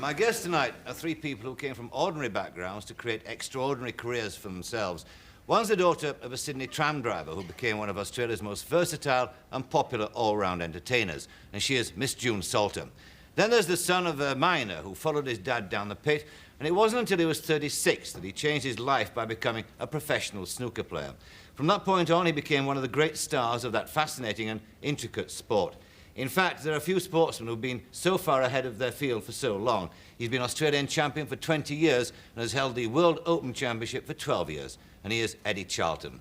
My guests tonight are three people who came from ordinary backgrounds to create extraordinary careers for themselves. One's the daughter of a Sydney tram driver who became one of Australia's most versatile and popular all-round entertainers, and she is Miss June Salter. Then there's the son of a miner who followed his dad down the pit, and it wasn't until he was 36 that he changed his life by becoming a professional snooker player. From that point on, he became one of the great stars of that fascinating and intricate sport. In fact, there are few sportsmen who've been so far ahead of their field for so long. He's been Australian champion for 20 years and has held the World Open Championship for 12 years, and he is Eddie Charlton.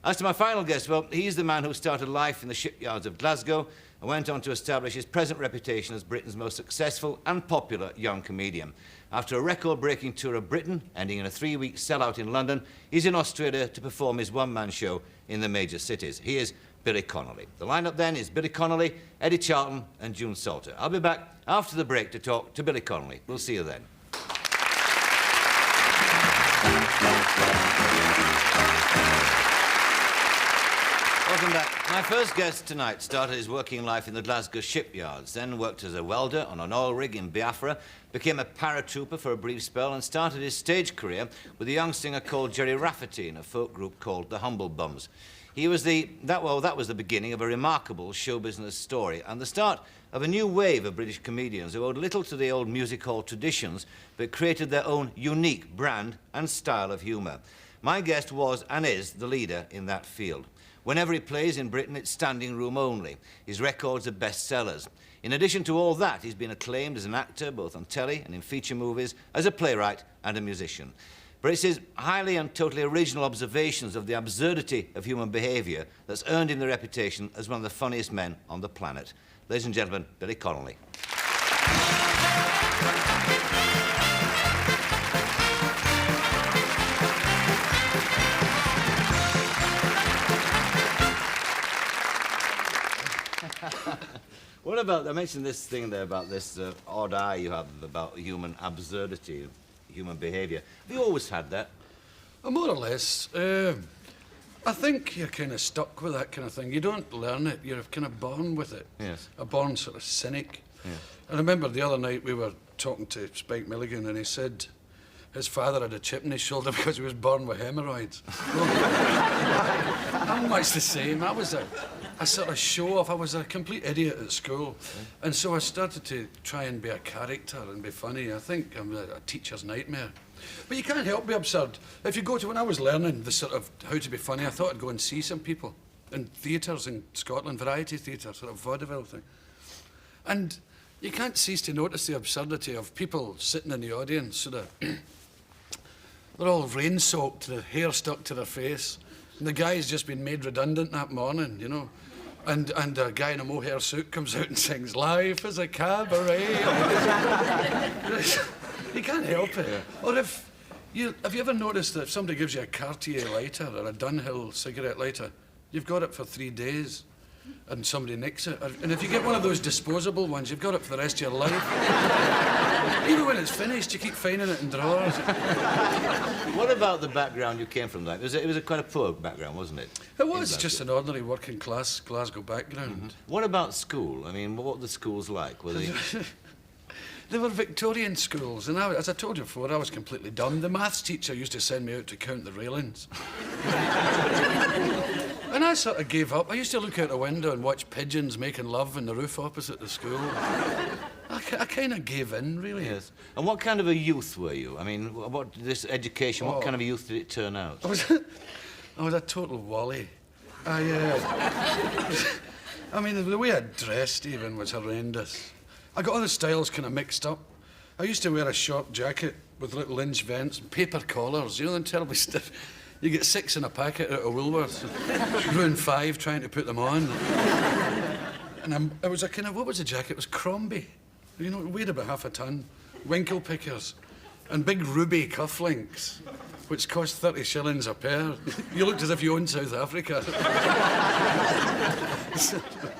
As to my final guest, well, he's the man who started life in the shipyards of Glasgow and went on to establish his present reputation as Britain's most successful and popular young comedian. After a record-breaking tour of Britain, ending in a 3-week sellout in London, he's in Australia to perform his one-man show in the major cities. He is Billy Connolly. The lineup then is Billy Connolly, Eddie Charlton and June Salter. I'll be back after the break to talk to Billy Connolly. We'll see you then. Welcome back. My first guest tonight started his working life in the Glasgow shipyards, then worked as a welder on an oil rig in Biafra, became a paratrooper for a brief spell and started his stage career with a young singer called Jerry Rafferty in a folk group called the Humble Bums. That was the beginning of a remarkable show business story and the start of a new wave of British comedians who owed little to the old music hall traditions but created their own unique brand and style of humour. My guest was and is the leader in that field. Whenever he plays in Britain, it's standing room only. His records are bestsellers. In addition to all that, he's been acclaimed as an actor, both on telly and in feature movies, as a playwright and a musician. But it's his highly and totally original observations of the absurdity of human behaviour that's earned him the reputation as one of the funniest men on the planet. Ladies and gentlemen, Billy Connolly. What about, I mentioned this thing there about this odd eye you have about human absurdity, human behaviour. Have you always had that? More or less. I think you're kind of stuck with that kind of thing. You don't learn it, you're kind of born with it. Yes. A born sort of cynic. Yeah. I remember the other night we were talking to Spike Milligan and he said his father had a chip in his shoulder because he was born with hemorrhoids. I'm much the same. I was a sort of show-off. I was a complete idiot at school. And so I started to try and be a character and be funny. I think I'm a teacher's nightmare. But you can't help be absurd. If you go to, when I was learning the sort of how to be funny, I thought I'd go and see some people in theatres in Scotland, variety theatre, sort of vaudeville thing. And you can't cease to notice the absurdity of people sitting in the audience, sort of, they're all rain-soaked, the hair stuck to their face, and the guy's just been made redundant that morning, you know. And a guy in a mohair suit comes out and sings, "Life is a cabaret." You can't help it. Yeah. Or have you ever noticed that if somebody gives you a Cartier lighter or a Dunhill cigarette lighter, you've got it for 3 days and somebody nicks it? And if you get one of those disposable ones, you've got it for the rest of your life. Even when it's finished, you keep finding it in drawers. What about the background you came from? Like, it was quite a poor background, wasn't it? It was just an ordinary working class Glasgow background. Mm-hmm. What about school? I mean, what were the schools like? Were they... They were Victorian schools, and as I told you before, I was completely dumb. The maths teacher used to send me out to count the railings. And I sort of gave up. I used to look out the window and watch pigeons making love on the roof opposite the school. I kind of gave in, really. Yes. And what kind of a youth were you? I mean, this education, what kind of a youth did it turn out? I was a total wally. I mean, the way I dressed even was horrendous. I got all the styles kind of mixed up. I used to wear a short jacket with little inch vents and paper collars, you know, them terribly stiff. You get 6 in a packet out of Woolworths. Ruin 5 trying to put them on. And it was a kind of, what was the jacket? It was Crombie. You know, it weighed about half a ton. Winkle pickers. And big ruby cufflinks, which cost 30 shillings a pair. You looked as if you owned South Africa.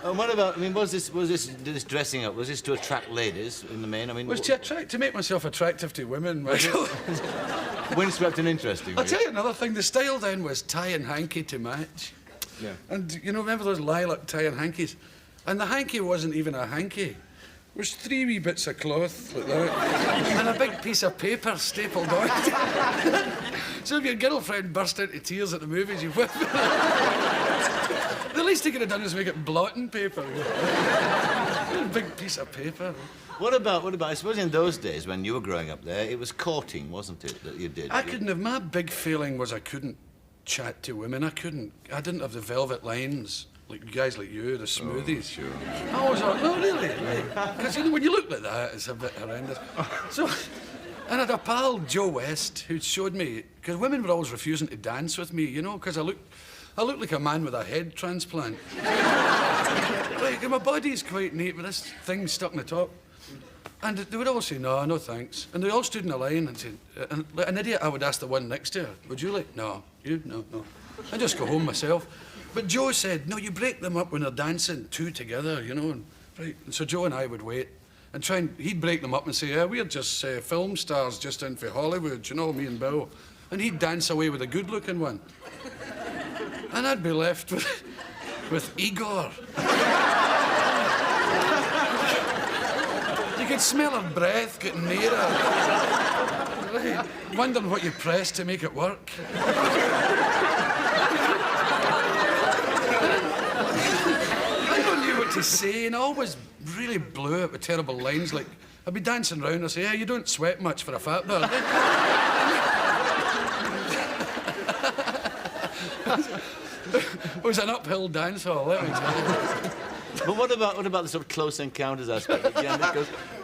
And what about, I mean, was this dressing up, was this to attract ladies in the main? I mean, was to make myself attractive to women. Windswept and interesting. I'll tell you another thing, the style then was tie and hanky to match. Yeah. And, you know, remember those lilac tie and hankies? And the hanky wasn't even a hanky. was 3 wee bits of cloth like that, and a big piece of paper stapled on it. So if your girlfriend burst into tears at the movies, you whip it. The least he could have done was make it blotting paper. A big piece of paper. What about, I suppose in those days when you were growing up there, it was courting, wasn't it, that you did? I couldn't have, my big failing was I couldn't chat to women. I didn't have the velvet lines. Like guys like you, the smoothies. Oh, sure. I always thought, no, really? Because you know, when you look like that, it's a bit horrendous. So, and I had a pal, Joe West, who showed me, because women were always refusing to dance with me, you know, because I look like a man with a head transplant. Like, my body's quite neat, but this thing's stuck in the top. And they would all say, no thanks. And they all stood in a line and said, and like an idiot, I would ask the one next to her, would you like? No. You? No. I'd just go home myself. But Joe said, no, you break them up when they're dancing, 2 together, you know. And so Joe and I would wait and he'd break them up and say, yeah, we're just film stars just in for Hollywood, you know, me and Bill. And he'd dance away with a good-looking one. And I'd be left with Igor. You could smell her breath getting nearer. Right. Wondering what you pressed to make it work. To say, and I always really blew it with terrible lines. Like, I'd be dancing around and I'd say, yeah, you don't sweat much for a fat bird. It was an uphill dance hall, let me tell you. But what about the sort of close encounters aspect again?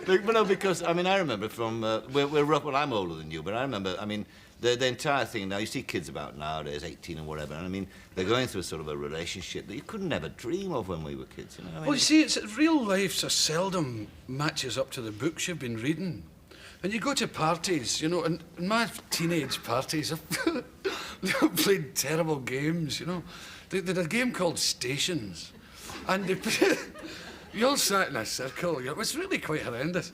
Because I mean, I remember from we're rough. Well, I'm older than you, but I remember. I mean, the entire thing. Now you see kids about nowadays, 18 and whatever, and I mean, they're going through sort of a relationship that you could never dream of when we were kids. You know? I mean, well, you see, it's real life so seldom matches up to the books you've been reading. And you go to parties, you know, and in my teenage parties, they all played terrible games, you know. They did a game called Stations. And you all sat in a circle. It was really quite horrendous.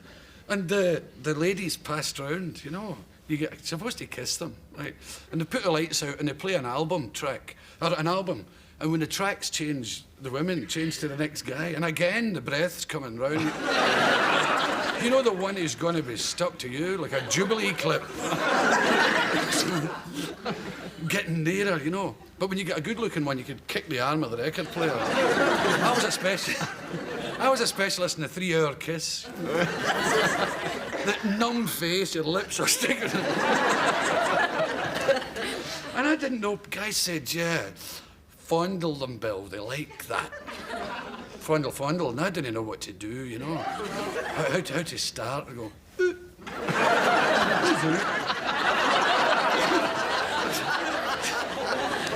And the ladies passed round, you know. You're supposed to kiss them, right? And they put the lights out and they play an album track, or an album. And when the tracks change, the women change to the next guy. And again, the breath's coming round. You know the one who's going to be stuck to you, like a Jubilee clip. Getting nearer, you know. But when you get a good-looking one, you could kick the arm of the record player. I was a specialist in the 3-hour kiss. That numb face, your lips are sticking. And I didn't know. Guys said, yeah, fondle them, Bill. They like that. Fondle. And I didn't know what to do, you know. How to start. I go, ooh.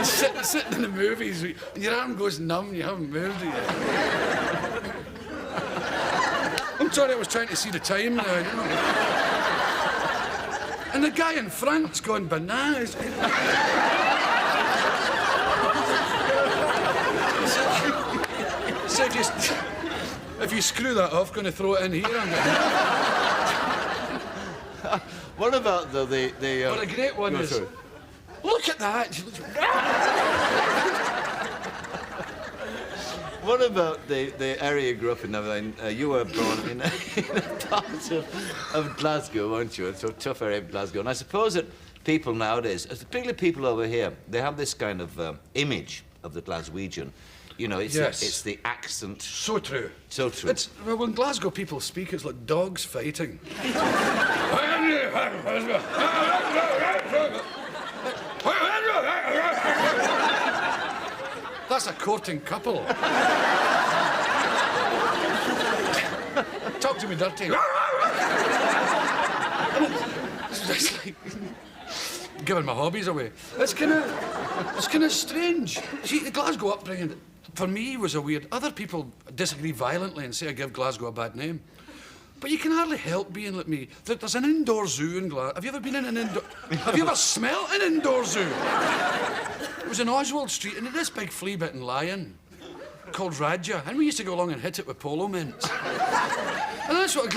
Sitting in the movies, and your arm goes numb and you haven't moved it yet. I'm sorry, I was trying to see the time now, you know. And the guy in front's gone bananas. Said, if you screw that off, going to throw it in here. what about the What a great one is. Sorry. Look at that. What about the area you grew up in? I mean, you were born in a part of Glasgow, weren't you? It's a tough area of Glasgow. And I suppose that people nowadays, particularly people over here, they have this kind of image of the Glaswegian. You know, it's the accent. So true. So true. Well, when Glasgow people speak, it's like dogs fighting. That's a courting couple. Talk to me dirty. It's like giving my hobbies away. It's kind of strange. See, the Glasgow upbringing, for me, was a weird. Other people disagree violently and say I give Glasgow a bad name. But you can hardly help being like me. There's an indoor zoo in Glasgow. Have you ever been in an indoor... Have you ever smelt an indoor zoo? It was in Oswald Street, and this big flea-bitten lion called Raja, and we used to go along and hit it with polo mints. And that's what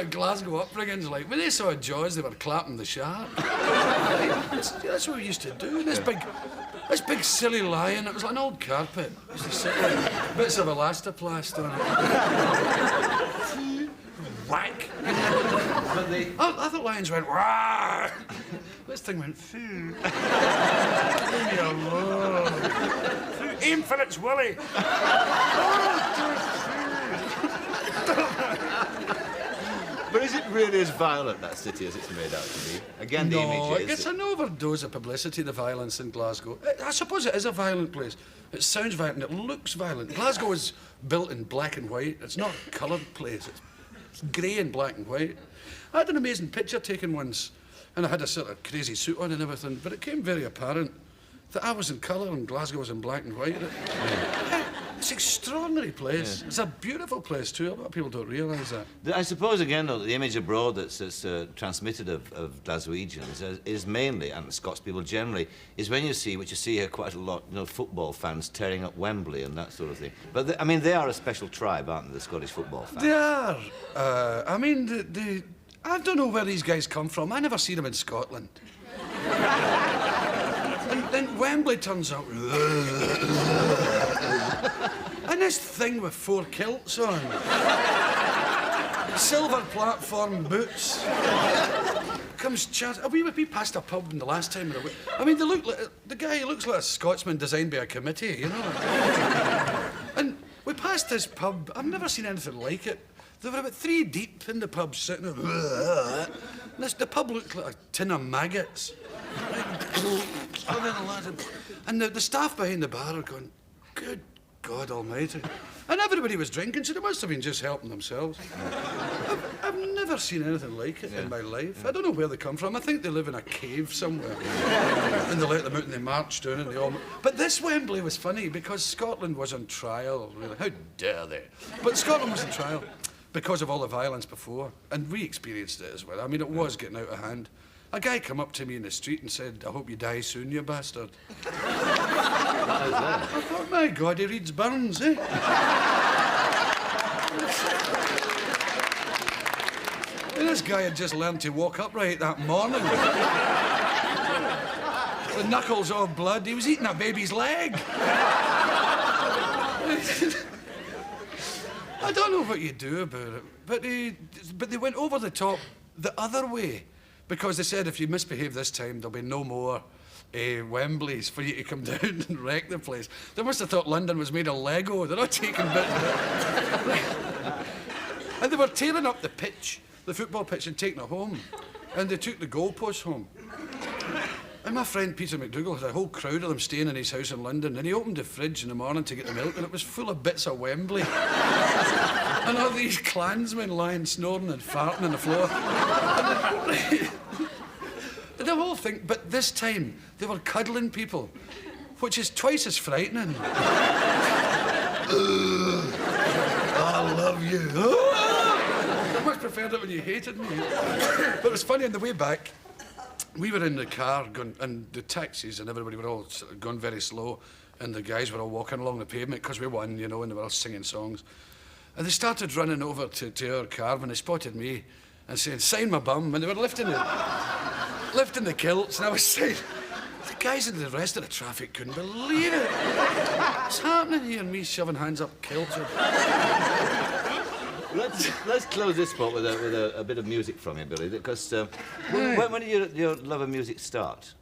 a Glasgow upbringing's like. When they saw Jaws, they were clapping the shark. That's what we used to do. This big silly lion, it was like an old carpet. We used to sit like bits of elastoplast on it. whack. But they... Other lions went, "Rawr!" This thing went, "Foo." Leave me alone. Foo. Aim for its willy. But is it really as violent, that city, as it's made out to be? Again, the image is... It's an overdose of publicity, the violence in Glasgow. I suppose it is a violent place. It sounds violent, it looks violent. Glasgow is built in black and white. It's not a coloured place. It's grey and black and white. I had an amazing picture taken once, and I had a sort of crazy suit on and everything, but it became very apparent that I was in colour and Glasgow was in black and white. It's an extraordinary place. Yeah. It's a beautiful place too. A lot of people don't realise that. I suppose, again, though, the image abroad that's transmitted of Glaswegians is mainly, and Scots people generally, is when you see, which you see here quite a lot, football fans tearing up Wembley and that sort of thing. But, I mean, they are a special tribe, aren't they, the Scottish football fans? They are. I mean, I don't know where these guys come from. I never see them in Scotland. And then Wembley turns up. And this thing with 4 kilts on. Silver platform boots. Comes chat. We passed a pub in the last time. I mean, the guy looks like a Scotsman designed by a committee, you know. And we passed this pub. I've never seen anything like it. There were about 3 deep in the pub sitting there. The pub looked like a tin of maggots. And the staff behind the bar are going, "Good God Almighty." And everybody was drinking, so they must have been just helping themselves. I've never seen anything like it in my life. I don't know where they come from. I think they live in a cave somewhere. And they let them out and they march down and they all... But this Wembley was funny because Scotland was on trial, really. How dare they? But Scotland was on trial because of all the violence before. And we experienced it as well. I mean, it was getting out of hand. A guy came up to me in the street and said, "I hope you die soon, you bastard." How's that? I thought, my God, he reads Burns, eh? And this guy had just learned to walk upright that morning. The knuckles all blood. He was eating a baby's leg. I don't know what you do about it, but they went over the top the other way. Because they said if you misbehave this time, there'll be no more Wembleys for you to come down and wreck the place. They must have thought London was made of Lego. They're not taking bits of it. And they were tearing up the pitch, the football pitch, and taking it home. And they took the goalposts home. And my friend Peter McDougall had a whole crowd of them staying in his house in London, and he opened the fridge in the morning to get the milk, and it was full of bits of Wembley. And all these clansmen lying snoring and farting on the floor. The whole thing, but this time they were cuddling people, which is twice as frightening. I love you. I much preferred it when you hated me. But it was funny on the way back. We were in the car going, and the taxis and everybody were all sort of going very slow, and the guys were all walking along the pavement because we won, you know, and they were all singing songs. And they started running over to our car when they spotted me and saying, "Sign my bum," and they were lifting the kilts, and I was saying, the guys in the rest of the traffic couldn't believe it. What's happening here? And me shoving hands up kilts. Let's close this spot with a bit of music from you, Billy, because when did your love of music start?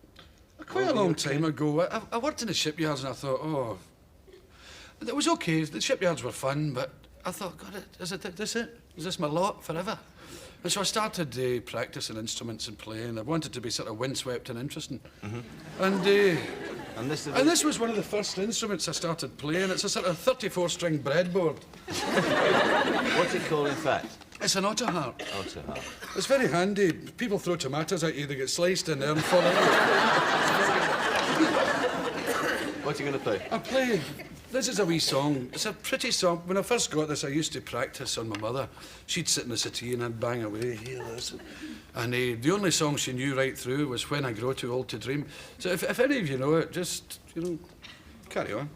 Quite a long time ago. I worked in the shipyards and I thought, oh, it was okay. The shipyards were fun, but I thought, God, is this it? Is this my lot forever? And so I started practicing instruments and playing. I wanted to be sort of windswept and interesting. Mm-hmm. And this was one of the first instruments I started playing. It's a sort of 34-string breadboard. What's it called, in fact? It's an autoharp. Autoharp. It's very handy. People throw tomatoes at you, they get sliced in there and fall out. What are you going to play? I play... This is a wee song. It's a pretty song. When I first got this, I used to practice on my mother. She'd sit in the settee and I'd bang away, hear this. And the only song she knew right through was When I Grow Too Old to Dream. So if any of you know it, just, carry on.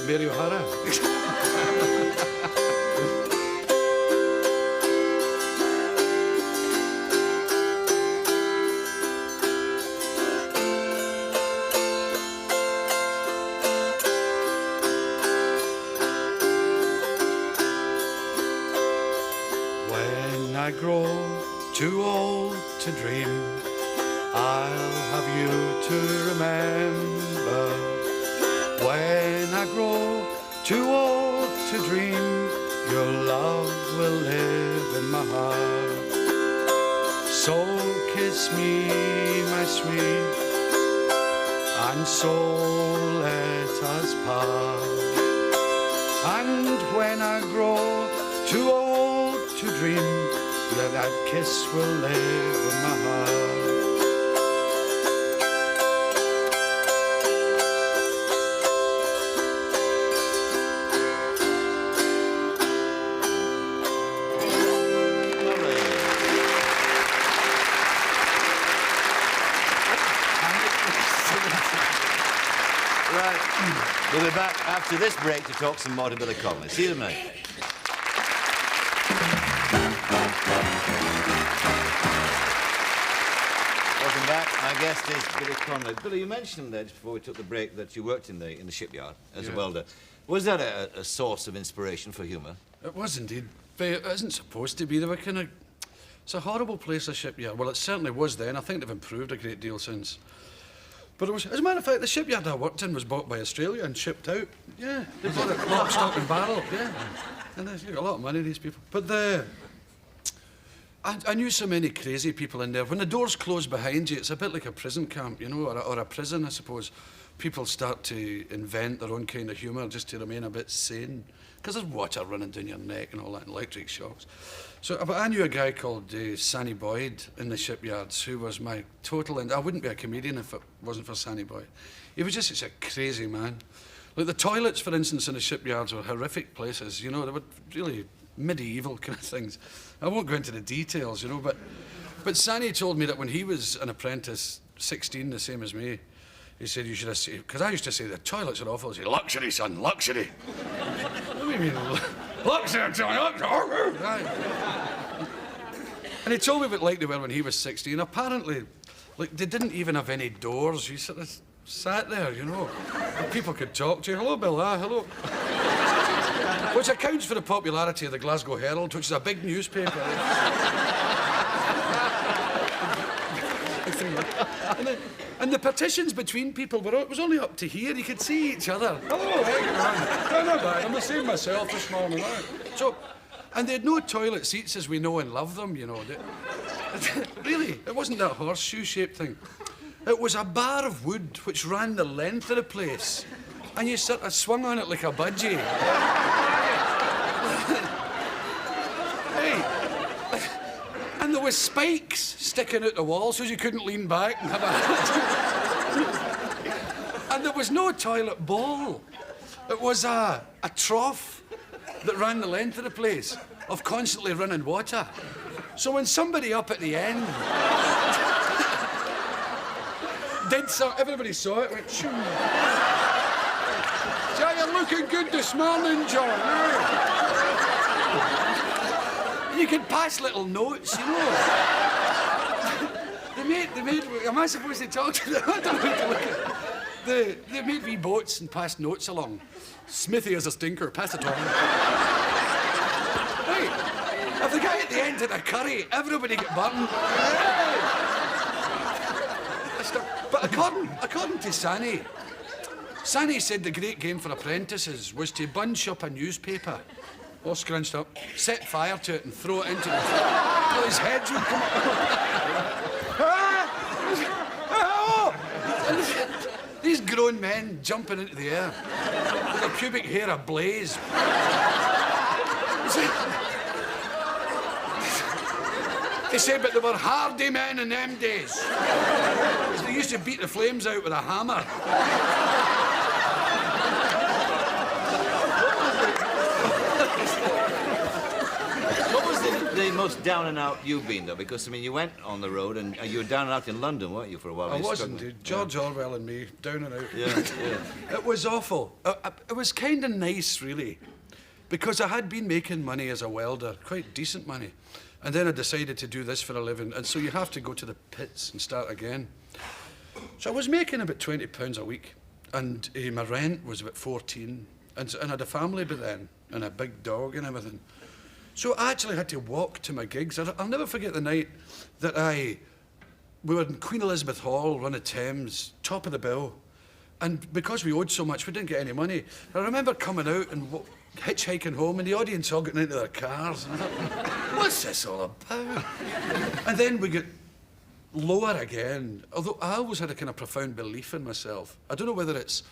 Mary O'Hara. When I grow too old to dream, I'll have you to remember. When I grow too old to dream, your love will live in my heart. So kiss me, my sweet, and so let us part. And when I grow too old to dream, that kiss will live in my heart. Right. We'll be back after this break to talk some more to Billy Connolly. See you in a minute. Welcome back. My guest is Billy Connolly. Billy, you mentioned there just before we took the break that you worked in the shipyard as a welder. Was that a source of inspiration for humour? It was indeed. But it isn't supposed to be. They were kind of... It's a horrible place, a shipyard. Well, it certainly was then. I think they've improved a great deal since. But it was, as a matter of fact, the shipyard I worked in was bought by Australia and shipped out. Yeah, they bought it lock, stock and barrel, yeah. And they've got a lot of money, these people. But I knew so many crazy people in there. When the doors close behind you, it's a bit like a prison camp, you know, or a prison, I suppose. People start to invent their own kind of humour just to remain a bit sane. Because there's water running down your neck and all that, and electric shocks. So, but I knew a guy called Sanny Boyd in the shipyards who was my total... And I wouldn't be a comedian if it wasn't for Sanny Boyd. He was just such a crazy man. Like the toilets, for instance, in the shipyards were horrific places. You know, they were really medieval kind of things. I won't go into the details, you know, but Sanny told me that when he was an apprentice, 16, the same as me, he said you should have seen... Because I used to say the toilets are awful. He said, luxury, son, luxury. What do you mean, luxury, luxury? And he told me what like they were when he was 16. Apparently, like, they didn't even have any doors. You sort of sat there, you know. And people could talk to you. Hello, Bill. Hello. Which accounts for the popularity of the Glasgow Herald, which is a big newspaper. And the partitions between people were, it was only up to here. You could see each other. Hello, hey, man. No, bad. I'm the same myself this morning. Right? So, and they had no toilet seats as we know and love them, you know. Really, it wasn't that horseshoe-shaped thing. It was a bar of wood which ran the length of the place, and you sort of swung on it like a budgie. Hey, and there was spikes sticking out the wall so you couldn't lean back and have a... And there was no toilet bowl. It was a trough that ran the length of the place of constantly running water. So when somebody up at the end did so, everybody saw it, went, shoo. Yeah, you're looking good this morning, John. You could pass little notes, you know. They made, am I supposed to talk to them? I don't know how to look at they made wee boats and passed notes along. Smithy is a stinker, pass it on. Hey, if the guy at the end had a curry, everybody get burned. But according to Sanny said the great game for apprentices was to bunch up a newspaper, all scrunched up, set fire to it and throw it into the... Well, his heads would come up. These grown men jumping into the air with their pubic hair ablaze. They said, but they were hardy men in them days. They used to beat the flames out with a hammer. What was the most down and out you've been, though? Because, I mean, you went on the road and you were down and out in London, weren't you, for a while? I You were was struggling. indeed. George Orwell and me, down and out. Yeah, yeah. It was awful. It was kind of nice, really, because I had been making money as a welder, quite decent money. And then I decided to do this for a living, and so you have to go to the pits and start again. So I was making about £20 a week, and my rent was about 14, and I had a family by then, and a big dog and everything. So I actually had to walk to my gigs. I'll never forget the night that we were in Queen Elizabeth Hall, Run of Thames, top of the bill, and because we owed so much, we didn't get any money. I remember coming out and hitchhiking home, and the audience all getting into their cars. And I thought, what's this all about? And then we get lower again, although I always had a kind of profound belief in myself. I don't know whether it's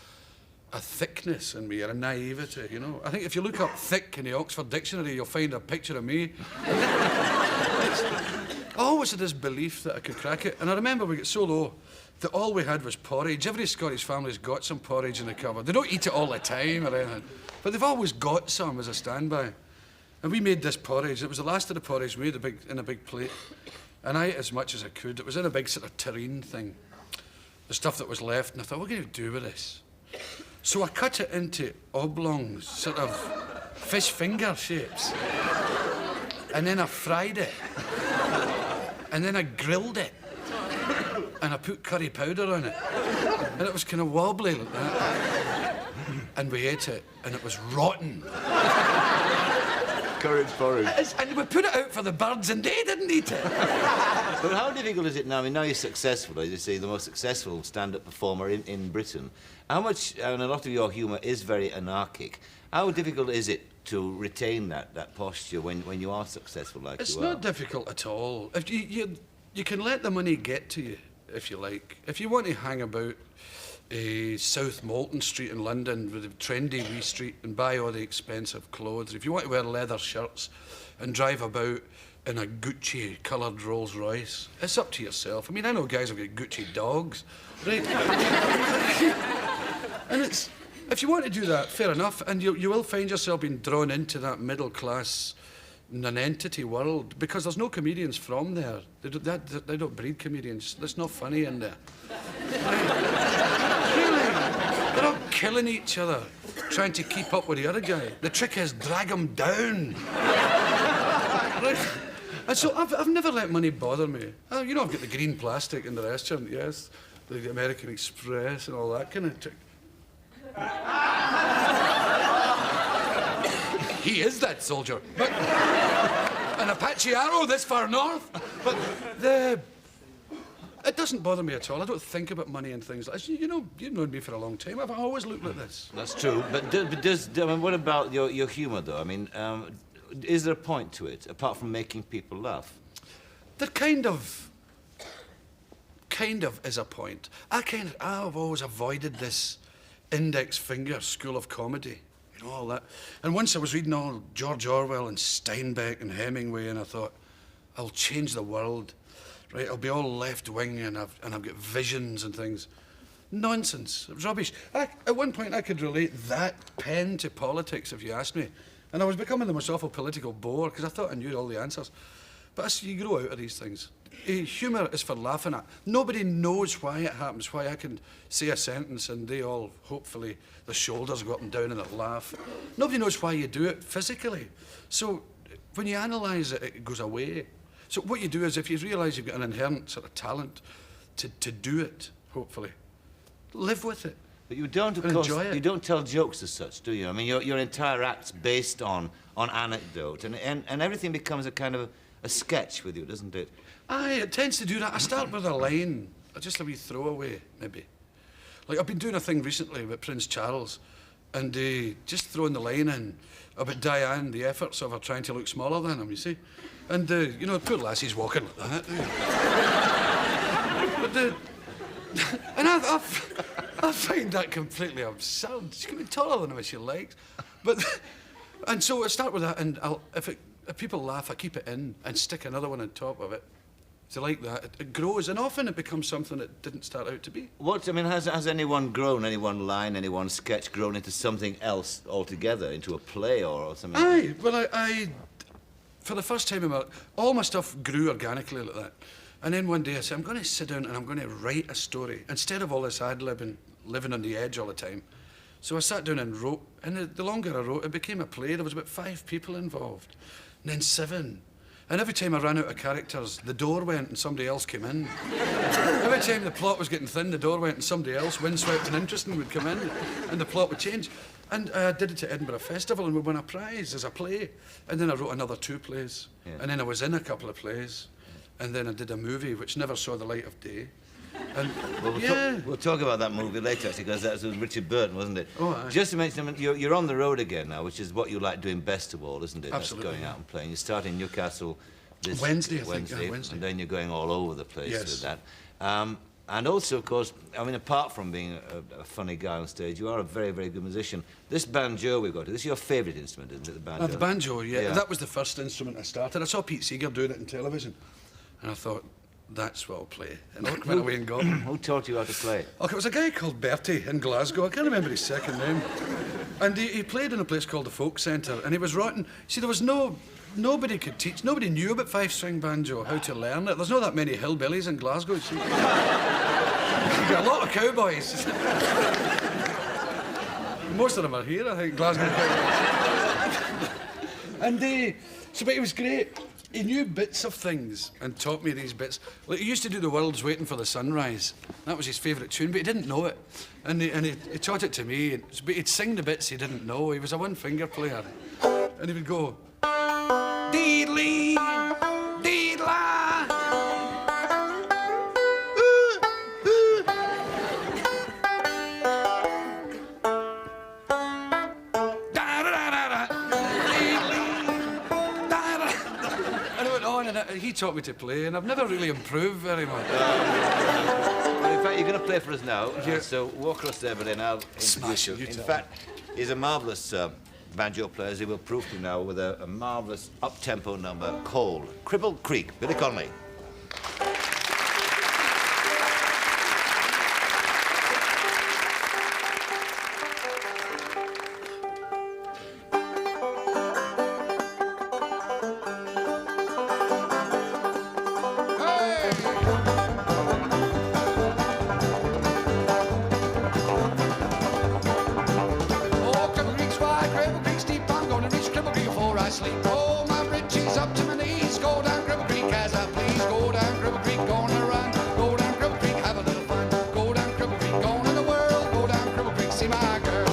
a thickness in me or a naivety, you know. I think if you look up thick in the Oxford Dictionary, you'll find a picture of me. I always had this belief that I could crack it. And I remember we got so low that all we had was porridge. Every Scottish family's got some porridge in the cupboard. They don't eat it all the time or anything, but they've always got some as a standby. And we made this porridge. It was the last of the porridge we made in a big plate. And I ate as much as I could. It was in a big sort of terrine thing, the stuff that was left. And I thought, what are we going to do with this? So I cut it into oblongs, sort of fish finger shapes. And then I fried it. And then I grilled it. And I put curry powder on it. And it was kind of wobbly like that. And we ate it, and it was rotten. Courage porridge. And we put it out for the birds, and they didn't eat it. But how difficult is it now? I mean, now you're successful, as you say, the most successful stand-up performer in Britain. How much, and a lot of your humour is very anarchic, how difficult is it to retain that posture when you are successful like you are? It's not difficult at all. If you can let the money get to you, if you like. If you want to hang about South Molton Street in London with a trendy wee street and buy all the expensive clothes, if you want to wear leather shirts and drive about in a Gucci coloured Rolls Royce, it's up to yourself. I mean, I know guys who've got Gucci dogs, right? And it's, if you want to do that, fair enough, and you will find yourself being drawn into that middle class nonentity world, because there's no comedians from there. They don't breed comedians. It's not funny in there. Really? They're all killing each other, trying to keep up with the other guy. The trick is drag them down. Right? And so I've never let money bother me. You know, I've got the green plastic in the restaurant, yes, the American Express and all that kind of trick. He is that soldier. But an Apache arrow this far north. But it doesn't bother me at all. I don't think about money and things like that. You know, you've known me for a long time. I've always looked like this. That's true. But I mean, what about your humour, though? I mean, is there a point to it, apart from making people laugh? There kind of is a point. I've always avoided this index finger school of comedy. You know, all that. And once I was reading all George Orwell and Steinbeck and Hemingway, and I thought, I'll change the world, right? I'll be all left-wing, and I've got visions and things. Nonsense. It was rubbish. At one point, I could relate that pen to politics, if you asked me. And I was becoming the most awful political bore, because I thought I knew all the answers. But you grow out of these things. Humour is for laughing at. Nobody knows why it happens, why I can say a sentence and they all, hopefully, the shoulders go up and down and they laugh. Nobody knows why you do it physically. So when you analyse it, it goes away. So what you do is, if you realise you've got an inherent sort of talent to do it, hopefully, live with it. But you don't, of course, you don't tell jokes as such, do you? I mean, your entire act's based on anecdote, and everything becomes a kind of a sketch with you, doesn't it? Aye, it tends to do that. I start with a line, just a wee throwaway, maybe. Like, I've been doing a thing recently about Prince Charles, and just throwing the line in about Diane, the efforts of her trying to look smaller than him, you see. And, you know, poor lassie's walking like that. And I find that completely absurd. She can be taller than him if she likes. And so I start with that, and if people laugh, I keep it in and stick another one on top of it. So like that, it grows, and often it becomes something it didn't start out to be. What, I mean, has any one line, any one sketch grown into something else altogether, into a play or something? Aye, well, for the first time in my life, all my stuff grew organically like that. And then one day I said, I'm going to sit down and I'm going to write a story instead of all this ad-libbing, living on the edge all the time. So I sat down and wrote, and the longer I wrote, it became a play. There was about 5 people involved, and then 7. And every time I ran out of characters, the door went and somebody else came in. Every time the plot was getting thin, the door went and somebody else, windswept and interesting, would come in, and the plot would change. And I did it at Edinburgh Festival, and we won a prize as a play. And then I wrote another 2 plays. Yeah. And then I was in a couple of plays. And then I did a movie which never saw the light of day. And Well, we'll talk about that movie later, actually, because that was with Richard Burton, wasn't it? Oh, aye. Just to mention, you're on the road again now, which is what you like doing best of all, isn't it? Absolutely, That's going yeah. out and playing. You start in Newcastle this Wednesday, I think, yeah, Wednesday. And then you're going all over the place Yes. with that. And also, of course, I mean, apart from being a funny guy on stage, you are a very, very good musician. This banjo we've got, this is your favourite instrument, isn't it, the banjo? The banjo, yeah. Yeah. That was the first instrument I started. I saw Pete Seeger doing it on television, and I thought, that's what I'll play. And I went away and got it. Who taught you how to play it? Okay, it was a guy called Bertie in Glasgow. I can't remember his second name. And he played in a place called the Folk Centre, and he was rotten. See, there was nobody could teach, nobody knew about 5-string banjo, how to learn it. There's not that many hillbillies in Glasgow. See. You've got a lot of cowboys. Most of them are here, I think, Glasgow cowboys. And but it was great. He knew bits of things and taught me these bits. Like, he used to do The World's Waiting for the Sunrise. That was his favourite tune, but he didn't know it. And he taught it to me, but he'd sing the bits he didn't know. He was a one-finger player. And he would go, deedly, deedla. He taught me to play, and I've never really improved very much. Well, in fact, you're going to play for us now. Yeah. So walk across there, but then I'll introduce Smash you. it, you In tell fact, he's a marvellous banjo player, as he will prove to you now, with a marvellous up-tempo number called Cribble Creek. Billy Connolly. Oh, Cribble Creek's wide, Cribble Creek's deep. I'm gonna reach Cribble Creek before I sleep. Oh, my britches up to my knees. Go down Cribble Creek as I please. Go down Cribble Creek, gonna run. Go down Cribble Creek, have a little fun. Go down Cribble Creek, going in the world. Go down Cribble Creek, see my girl.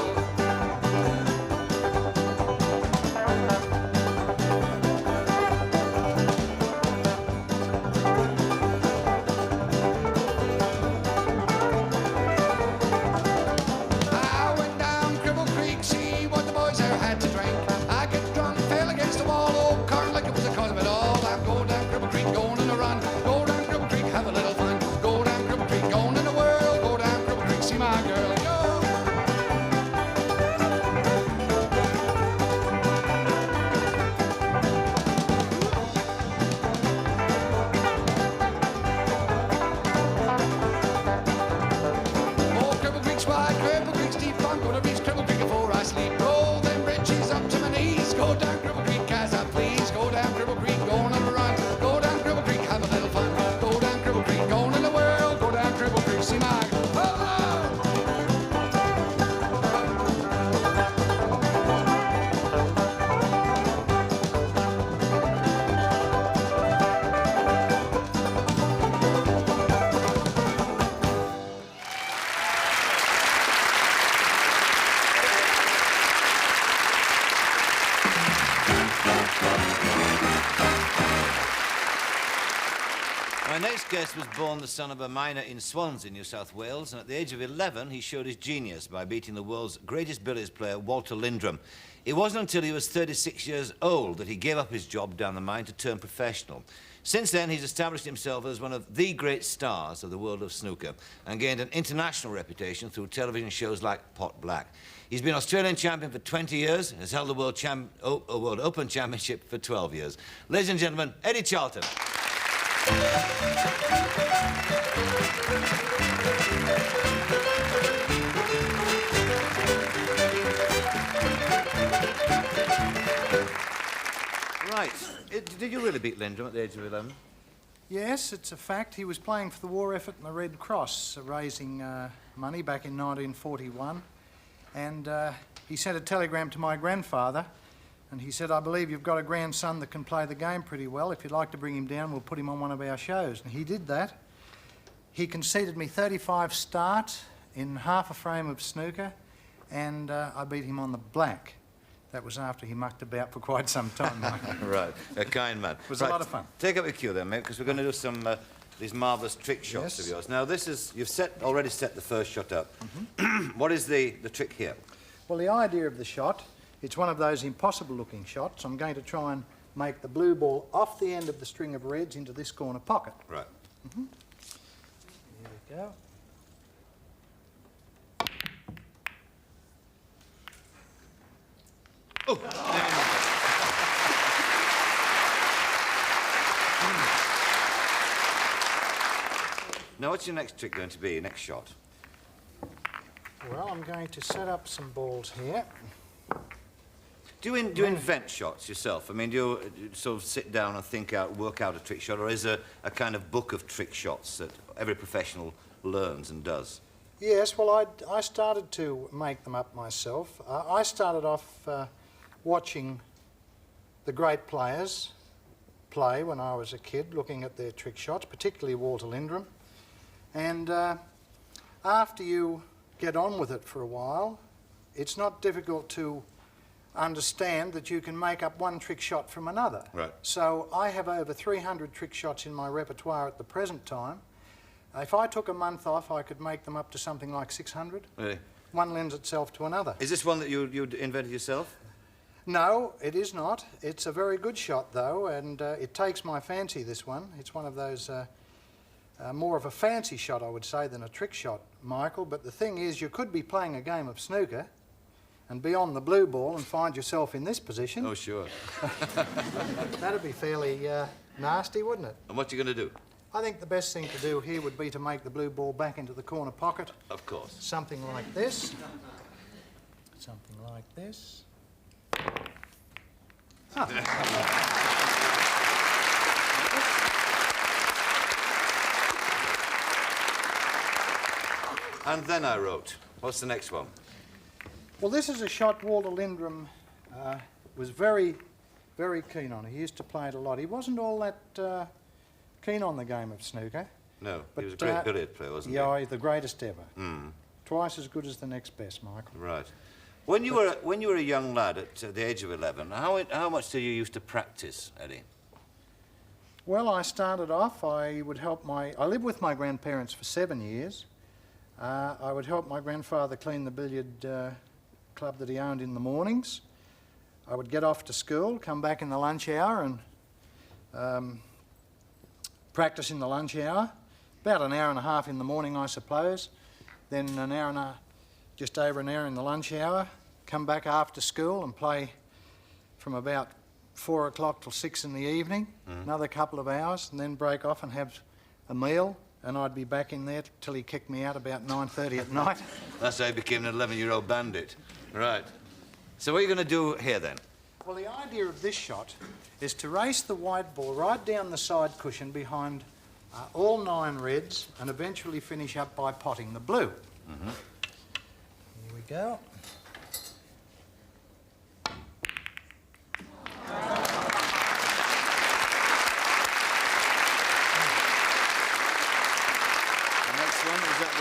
I went down Cribble Creek, see what the boys there had to drink. I get drunk, fell against the wall, oh, carn like it was the cause of it all. I'm going down Cribble Creek, going in a run. Go down Cribble Creek, have a little fun. Go down Cribble Creek, going in the world. Go down Cribble Creek, see my girl. Yo! Oh, Cribble Creek's wide, Cribble Creek's deep. I'm gonna reach Cribble Creek before I sleep. Roll them britches up to my knees. Go down Cribble Creek as I please. Go down Cribble Creek, going on a run. Go down Cribble Creek, have a little fun. Go down Cribble Creek, going in the world. Go down Cribble Creek, see my. Oh! My next guest was born the son of a miner in Swansea, New South Wales, and at the age of 11, he showed his genius by beating the world's greatest billiards player, Walter Lindrum. It wasn't until he was 36 years old that he gave up his job down the mine to turn professional. Since then, he's established himself as one of the great stars of the world of snooker and gained an international reputation through television shows like Pot Black. He's been Australian champion for 20 years and has held the World Open Championship for 12 years. Ladies and gentlemen, Eddie Charlton. Right. Did you really beat Lindrum at the age of 11? Yes, it's a fact. He was playing for the war effort and the Red Cross, raising money back in 1941. And he sent a telegram to my grandfather, and he said, I believe you've got a grandson that can play the game pretty well. If you'd like to bring him down, we'll put him on one of our shows. And he did that. He conceded me 35 starts in half a frame of snooker, and I beat him on the black. That was after he mucked about for quite some time, Michael. Right, a kind man. It was a lot of fun. Take up your cue then, mate, because we're going to do some these marvellous trick shots of yours. Now, this is, you've already set the first shot up. What is the trick here? Well, the idea of the shot, it's one of those impossible-looking shots. I'm going to try and make the blue ball off the end of the string of reds into this corner pocket. Right. Here we go. Oh! Now, what's your next trick going to be, next shot? Well, I'm going to set up some balls here. Do you invent shots yourself? I mean, do you sort of sit down and think out, work out a trick shot, or is there a kind of book of trick shots that every professional learns and does? Yes, well, I started to make them up myself. I started off watching the great players play when I was a kid, looking at their trick shots, particularly Walter Lindrum. And after you get on with it for a while, it's not difficult to understand that you can make up one trick shot from another. Right. So I have over 300 trick shots in my repertoire at the present time. If I took a month off, I could make them up to something like 600. Really? One lends itself to another. Is this one that you invented yourself? No, it is not. It's a very good shot, though, and it takes my fancy, this one. It's one of those, more of a fancy shot, I would say, than a trick shot, Michael. But the thing is, you could be playing a game of snooker and be on the blue ball and find yourself in this position. Oh, sure. That'd be fairly nasty, wouldn't it? And what are you going to do? I think the best thing to do here would be to make the blue ball back into the corner pocket. Of course. Something like this. Something like this. And then I wrote. What's the next one? Well, this is a shot Walter Lindrum was very, very keen on. He used to play it a lot. He wasn't all that keen on the game of snooker. No, but, he was a great billiard player, wasn't he? Yeah, the greatest ever. Mm. Twice as good as the next best, Michael. Right. When you were a young lad at the age of 11, how much did you used to practice, Eddie? Well, I started off, I lived with my grandparents for 7 years. I would help my grandfather clean the billiard club that he owned in the mornings. I would get off to school, come back in the lunch hour and practice in the lunch hour. About an hour and a half in the morning, I suppose. Then just over an hour in the lunch hour, come back after school and play from about 4 o'clock till 6 in the evening, another couple of hours, and then break off and have a meal, and I'd be back in there till he kicked me out about 9:30 at night. That's how you became an 11-year-old bandit. Right. So what are you going to do here, then? Well, the idea of this shot is to race the white ball right down the side cushion behind all 9 reds and eventually finish up by potting the blue. Mm-hmm. Here we go.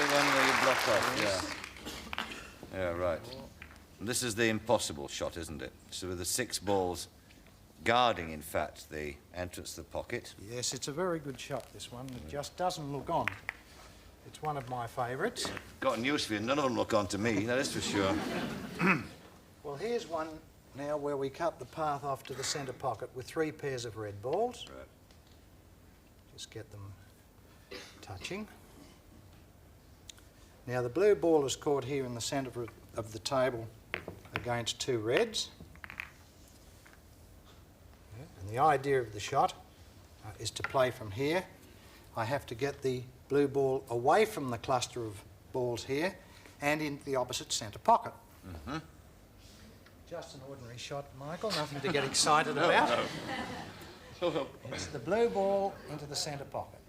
One where you block off, yeah. Yeah, right. And this is the impossible shot, isn't it? So with the 6 balls guarding, in fact, the entrance to the pocket. Yes, it's a very good shot, this one. It just doesn't look on. It's one of my favourites. Got news for you. None of them look on to me, that is for sure. Well, here's one now where we cut the path off to the centre pocket with 3 pairs of red balls. Right. Just get them touching. Now, the blue ball is caught here in the centre of the table against 2 reds. And the idea of the shot is to play from here. I have to get the blue ball away from the cluster of balls here and into the opposite centre pocket. Mm-hmm. Just an ordinary shot, Michael, nothing to get excited about. No. It's the blue ball into the centre pocket.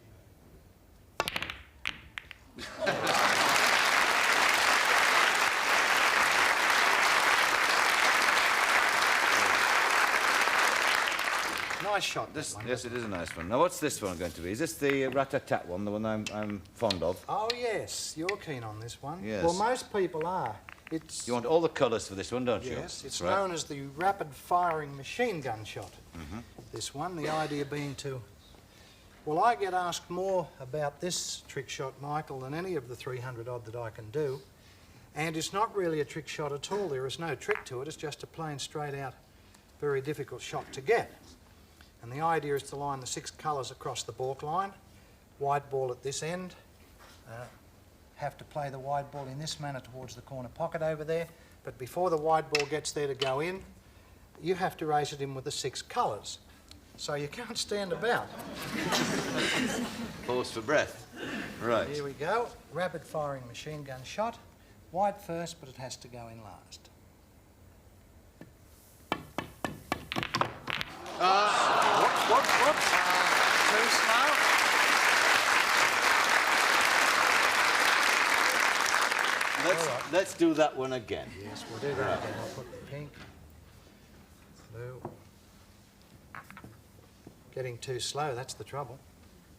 Nice shot, this one. Yes, it is a nice one. Now, what's this one going to be? Is this the rat-a-tat one, the one I'm fond of? Oh, yes, you're keen on this one. Yes. Well, most people are. It's... You want all the colours for this one, don't you? Yes, it's right. known as the rapid-firing machine gun shot. This one, the idea being to... Well, I get asked more about this trick shot, Michael, than any of the 300-odd that I can do. And it's not really a trick shot at all. There is no trick to it. It's just a plain, straight-out, very difficult shot to get. And the idea is to line the 6 colours across the baulk line, wide ball at this end, have to play the wide ball in this manner towards the corner pocket over there, but before the wide ball gets there to go in, you have to race it in with the 6 colours. So you can't stand about. Pause for breath. Right. Here we go, rapid firing machine gun shot, wide first, but it has to go in last. Whoops. Too slow. Let's do that one again. Yes, we'll do that again. I'll put the pink, blue. Getting too slow, that's the trouble.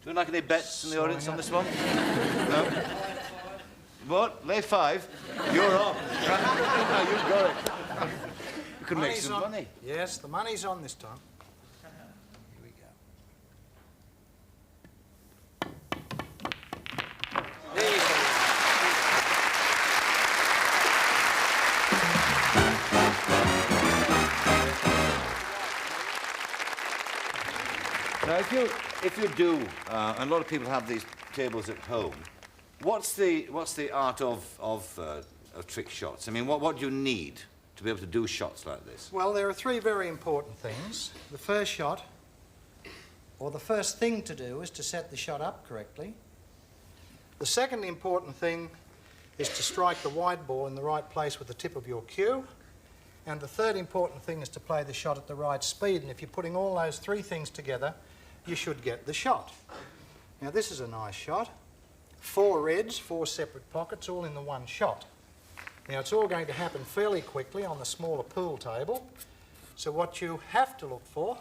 Do you like any bets in the audience on this one? No? What? Lay 5? You're on. No, you've got it. You could make Money's some on. money. Yes, the money's on this time. Here we go. There you go. Now, if you do, and a lot of people have these tables at home, what's the art of trick shots? I mean, what do you need to be able to do shots like this? Well, there are 3 very important things. The first shot, or the first thing to do, is to set the shot up correctly. The second important thing is to strike the wide ball in the right place with the tip of your cue. And the third important thing is to play the shot at the right speed. And if you're putting all those 3 things together, you should get the shot. Now, this is a nice shot. 4 reds, 4 separate pockets, all in the one shot. Now, it's all going to happen fairly quickly on the smaller pool table. So what you have to look for,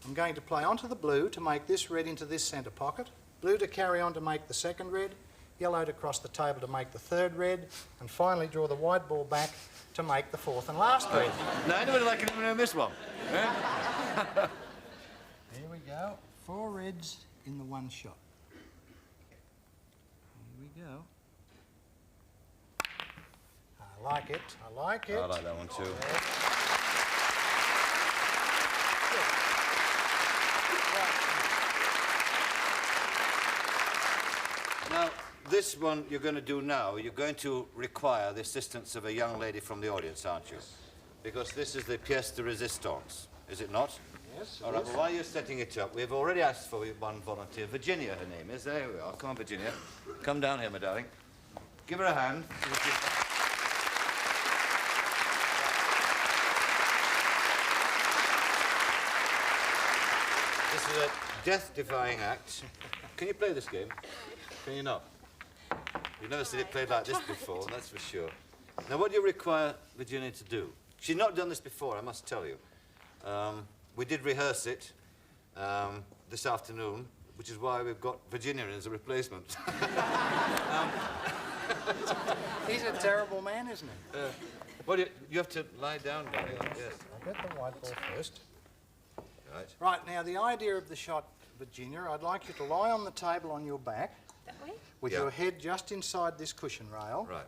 I'm going to play onto the blue to make this red into this centre pocket, blue to carry on to make the second red, yellow to cross the table to make the third red, and finally draw the wide ball back to make the 4th and last red. Now, anybody like anyone who missed one? Here we go, 4 reds in the one shot. Here we go. I like it, I like it. I like that one too. Now, this one you're going to do now, you're going to require the assistance of a young lady from the audience, aren't you? Because this is the pièce de résistance, is it not? Yes. All right, well, while you're setting it up, we've already asked for one volunteer. Virginia, her name is. There we are. Come on, Virginia. Come down here, my darling. Give her a hand. This is a death-defying act. Can you play this game? Can you not? You've never seen it played like this before, that's for sure. Now, what do you require Virginia to do? She's not done this before, I must tell you. We did rehearse it this afternoon, which is why we've got Virginia in as a replacement. He's a terrible man, isn't he? Well, you have to lie down, darling. Yes. I'll get the white ball first. Right. Right, now the idea of the shot, Virginia, I'd like you to lie on the table on your back That way? with Yeah. your head just inside this cushion rail. Right.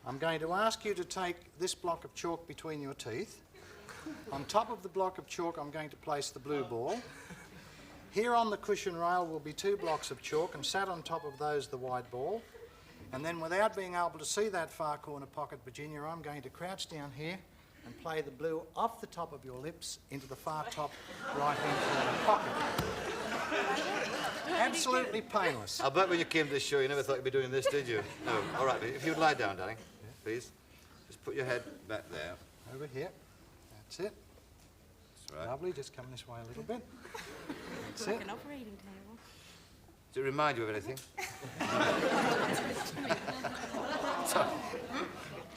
I'm going to ask you to take this block of chalk between your teeth. On top of the block of chalk, I'm going to place the blue ball. Here on the cushion rail will be 2 blocks of chalk, and sat on top of those the white ball. And then, without being able to see that far corner pocket, Virginia, I'm going to crouch down here and play the blue off the top of your lips into the far top right-hand corner pocket. Absolutely painless. I bet when you came to this show, you never thought you'd be doing this, did you? No. All right, if you'd lie down, darling, please. Just put your head back there. Over here. That's it. right. Lovely, just come this way a little bit. That's it. An operating table. Does it remind you of anything?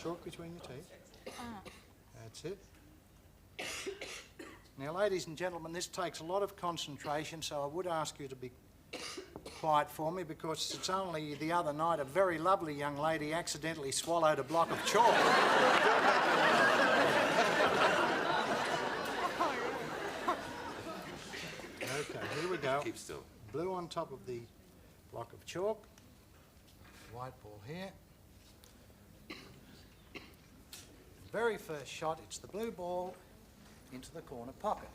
Chalk between your teeth. That's it. Now, ladies and gentlemen, this takes a lot of concentration, so I would ask you to be quiet for me, because it's only the other night a very lovely young lady accidentally swallowed a block of chalk. Okay, here we go. Keep still. Blue on top of the block of chalk. White ball here. Very first shot, it's the blue ball into the corner pocket.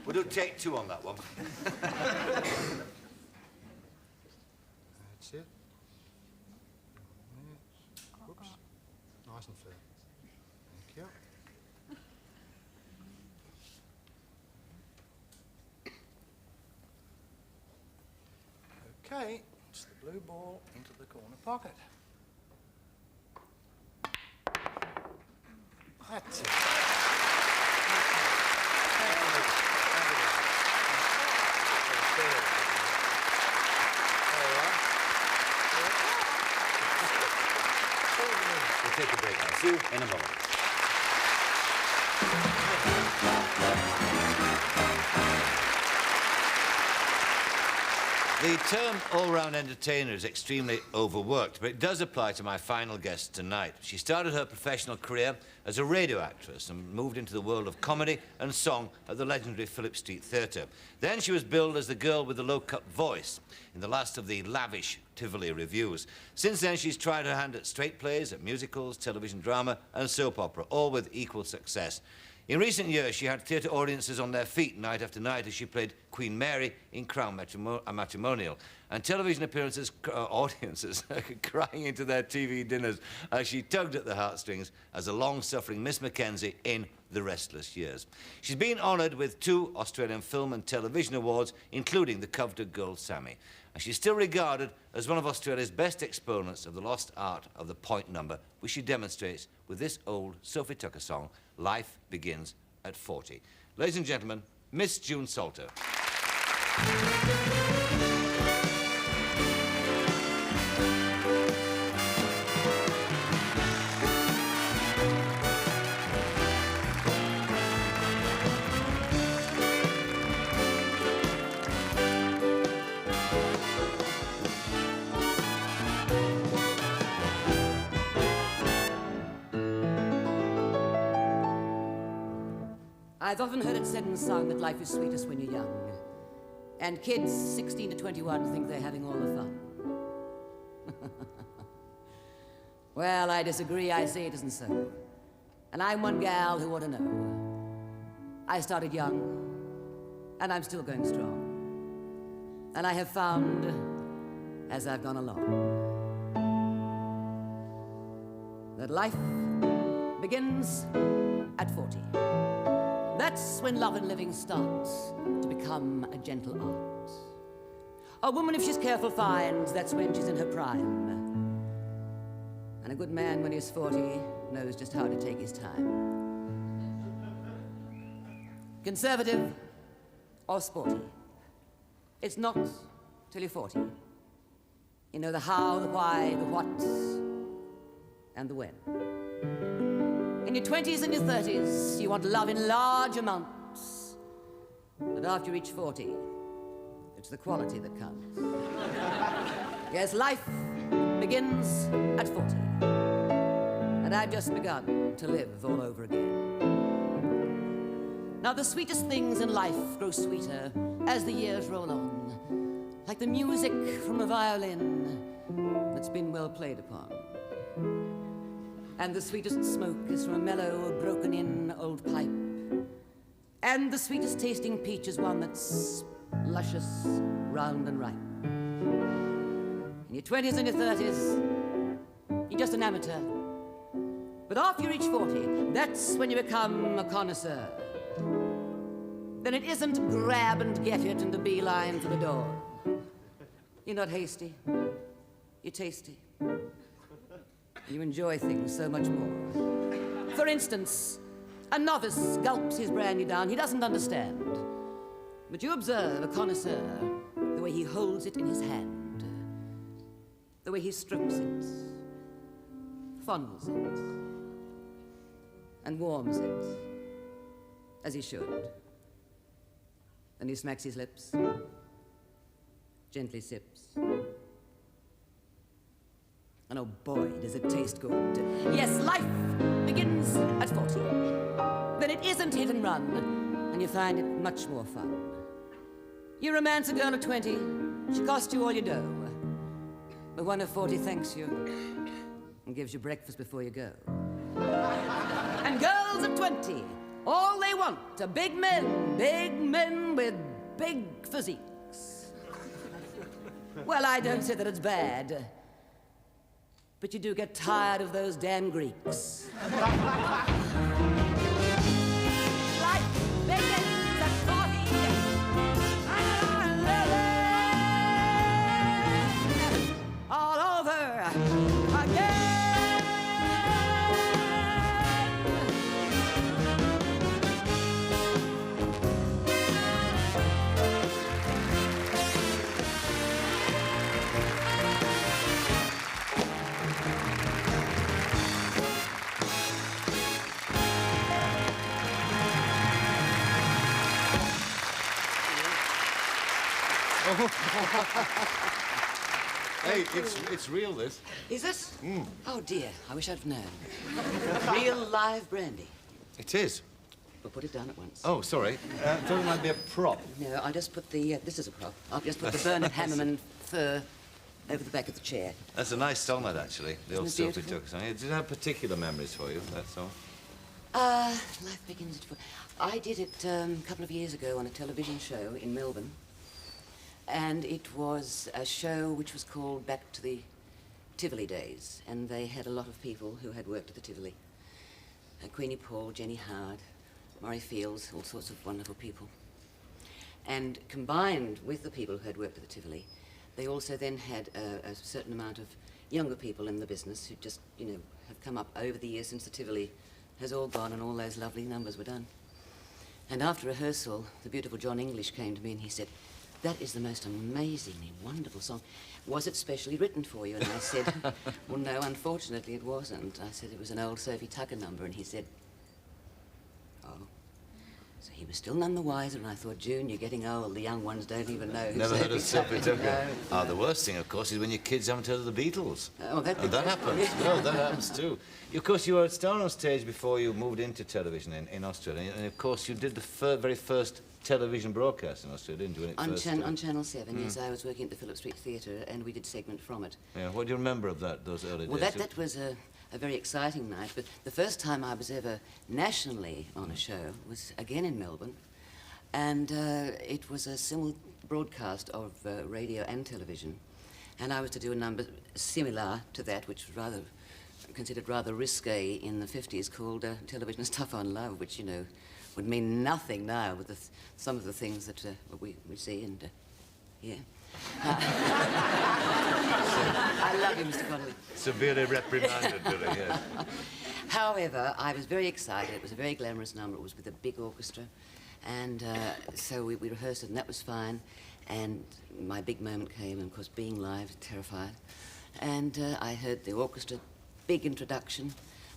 We'll do take two on that one. That's it. Whoops. Nice and fair. Thank you. Okay, it's the blue ball into the corner pocket. That's it. We'll take a break now. See you in a moment. The term all-round entertainer is extremely overworked, but it does apply to my final guest tonight. She started her professional career as a radio actress and moved into the world of comedy and song at the legendary Phillip Street Theatre. Then she was billed as the girl with the low-cut voice in the last of the lavish Tivoli revues. Since then, she's tried her hand at straight plays, at musicals, television drama, and soap opera, all with equal success. In recent years, she had theatre audiences on their feet night after night as she played Queen Mary in Crown Matrimonial, and television appearances, audiences crying into their TV dinners as she tugged at the heartstrings as a long-suffering Miss Mackenzie in The Restless Years. She's been honoured with 2 Australian Film and Television Awards, including the coveted Gold Sammy, and she's still regarded as one of Australia's best exponents of the lost art of the point number, which she demonstrates with this old Sophie Tucker song, Life Begins at 40. Ladies and gentlemen, Miss June Salter. I've often heard it said and sung that life is sweetest when you're young. And kids 16 to 21 think they're having all the fun. Well, I disagree. I say it isn't so. And I'm one gal who ought to know. I started young, and I'm still going strong. And I have found, as I've gone along, that life begins at 40. That's when love and living starts to become a gentle art. A woman, if she's careful, finds that's when she's in her prime. And a good man, when he's 40, knows just how to take his time. Conservative or sporty, it's not till you're 40. You know the how, the why, the what, and the when. In your 20s and your 30s, you want love in large amounts. But after you reach 40, it's the quality that counts. Yes, life begins at 40. And I've just begun to live all over again. Now, the sweetest things in life grow sweeter as the years roll on, like the music from a violin that's been well played upon. And the sweetest smoke is from a mellow, broken-in old pipe. And the sweetest tasting peach is one that's luscious, round and ripe. In your 20s and your 30s, you're just an amateur. But after you reach 40, that's when you become a connoisseur. then it isn't grab and get it and a beeline for the door. You're not hasty. You're tasty. You enjoy things so much more. For instance, a novice gulps his brandy down. He doesn't understand. But you observe a connoisseur, the way he holds it in his hand, the way he strokes it, fondles it, and warms it, as he should. Then he smacks his lips, gently sips. And oh boy, does it taste good. Yes, life begins at 40. Then it isn't hit and run, and you find it much more fun. You romance a girl at 20, she costs you all your dough. But one of 40 thanks you and gives you breakfast before you go. And girls at 20, all they want are big men with big physiques. Well, I don't say that it's bad, but you do get tired of those damn Greeks. Like begins at 40. I love it all over again. Hey, it's real, this. Is it? Oh dear, I wish I'd known. Real live brandy. It is. We'll put it down at once. Oh, sorry. Thought it might be a prop. No, I'll just put the, this is a prop. I'll just put the Bernard Hammerman fur over the back of the chair. That's a nice song, that, actually. The old Isn't it Sophie beautiful? Tucker song. It did have particular memories for you, that song. Life begins at 40. I did it a couple of years ago on a television show in Melbourne. And it was a show which was called Back to the Tivoli Days. And they had a lot of people who had worked at the Tivoli. Queenie Paul, Jenny Howard, Murray Fields, all sorts of wonderful people. And combined with the people who had worked at the Tivoli, they also then had a certain amount of younger people in the business who just, you know, have come up over the years since the Tivoli has all gone and all those lovely numbers were done. And after rehearsal, the beautiful John English came to me and he said, "That is the most amazingly wonderful song. Was it specially written for you?" And I said, "Well, no, unfortunately it wasn't." I said, "It was an old Sophie Tucker number." And he said, "Oh." So he was still none the wiser, and I thought, "June, you're getting old. The young ones don't even know who Never heard of Sophie Tucker. No. Ah, the worst thing, of course, is when your kids haven't heard of the Beatles. Oh, that happens. No, that happens too. Of course, you were a star on stage before you moved into television in Australia, and of course, you did the very first television broadcast in Australia, didn't you? When it first started? On Channel 7, yes. I was working at the Phillip Street Theatre, and we did segment from it. Yeah. What do you remember of those early Well, days? that was a very exciting night, but the first time I was ever nationally on a show was again in Melbourne, and it was a simul broadcast of radio and television, and I was to do a number similar to that, which was considered rather risque in the 50s, called Television is Tough on Love, which, you know, would mean nothing now with some of the things that we see, and yeah. I love you, Mr. Connolly. Severely reprimanded, really, yes. However, I was very excited. It was a very glamorous number. It was with a big orchestra. And so we rehearsed it, and that was fine. And my big moment came, and of course, being live, terrified. And I heard the orchestra, big introduction.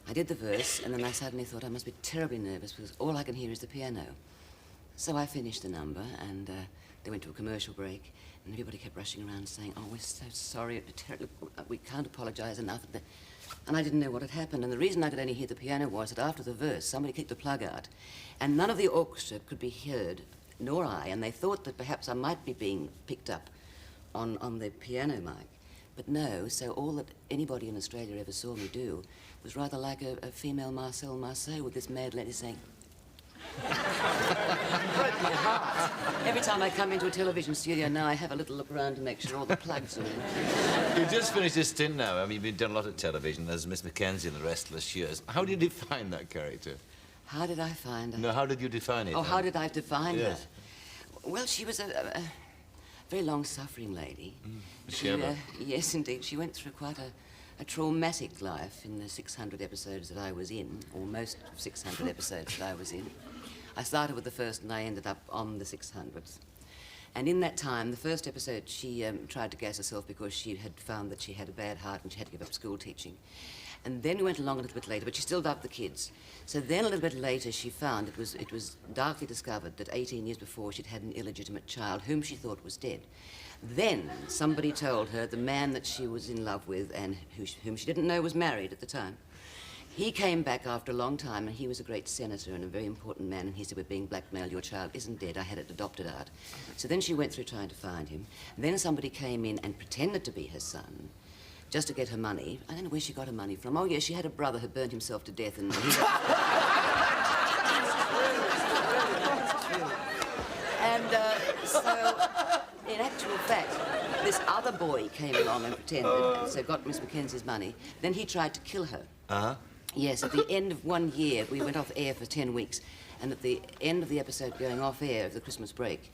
I did the verse, and then I suddenly thought I must be terribly nervous because all I can hear is the piano. So I finished the number, and they went to a commercial break, and everybody kept rushing around saying, "Oh, we're so sorry, we can't apologise enough." And I didn't know what had happened, and the reason I could only hear the piano was that after the verse, somebody kicked the plug out, and none of the orchestra could be heard, nor I, and they thought that perhaps I might be being picked up on the piano mic. But no, so all that anybody in Australia ever saw me do was rather like a female Marcel Marceau with this mad lady saying, broke my heart. Every time I come into a television studio now, I have a little look around to make sure all the plugs are in. You've just finished this stint now. I mean, you've done a lot of television as Miss Mackenzie in The Restless Years. How do you define that character? How did I find her? No, how did you define it? Oh, then? how did I define Yes. her? Well, she was a very long-suffering lady. Was she ever? Yes, indeed. She went through quite a traumatic life in the 600 episodes that I was in, or most 600 episodes that I was in. I started with the first and I ended up on the 600s. And in that time, the first episode, she tried to gas herself because she had found that she had a bad heart and she had to give up school teaching. And then we went along a little bit later, but she still loved the kids. So then a little bit later, she found it was darkly discovered that 18 years before she'd had an illegitimate child whom she thought was dead. Then somebody told her the man that she was in love with and whom she didn't know was married at the time, he came back after a long time, and he was a great senator and a very important man, and he said, "We're being blackmailed. Your child isn't dead. I had it adopted out." So then she went through trying to find him. Then somebody came in and pretended to be her son, just to get her money. I don't know where she got her money from. Oh, yes, she had a brother who burned himself to death, and he... So, in actual fact, this other boy came along and pretended, so got Miss Mackenzie's money. Then he tried to kill her. Uh-huh. Yes, at the end of 1 year, we went off air for 10 weeks, and at the end of the episode going off air of the Christmas break,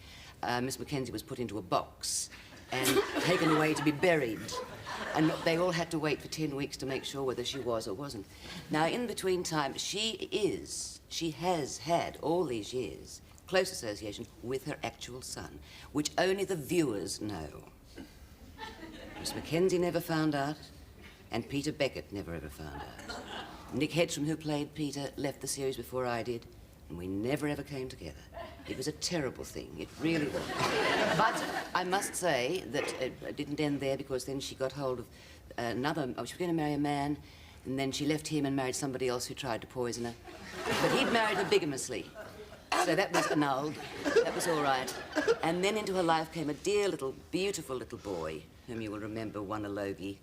Miss Mackenzie was put into a box and taken away to be buried. And they all had to wait for 10 weeks to make sure whether she was or wasn't. Now, in between time, she has had all these years close association with her actual son, which only the viewers know. Miss Mackenzie never found out, and Peter Beckett never ever found out. Nick Hedstrom, who played Peter, left the series before I did, and we never ever came together. It was a terrible thing. It really was. But I must say that it didn't end there, because then she got hold of another... Oh, she was going to marry a man, and then she left him and married somebody else who tried to poison her. But he'd married her bigamously. So that was annulled. That was all right. And then into her life came a dear little, beautiful little boy, whom you will remember won a Logie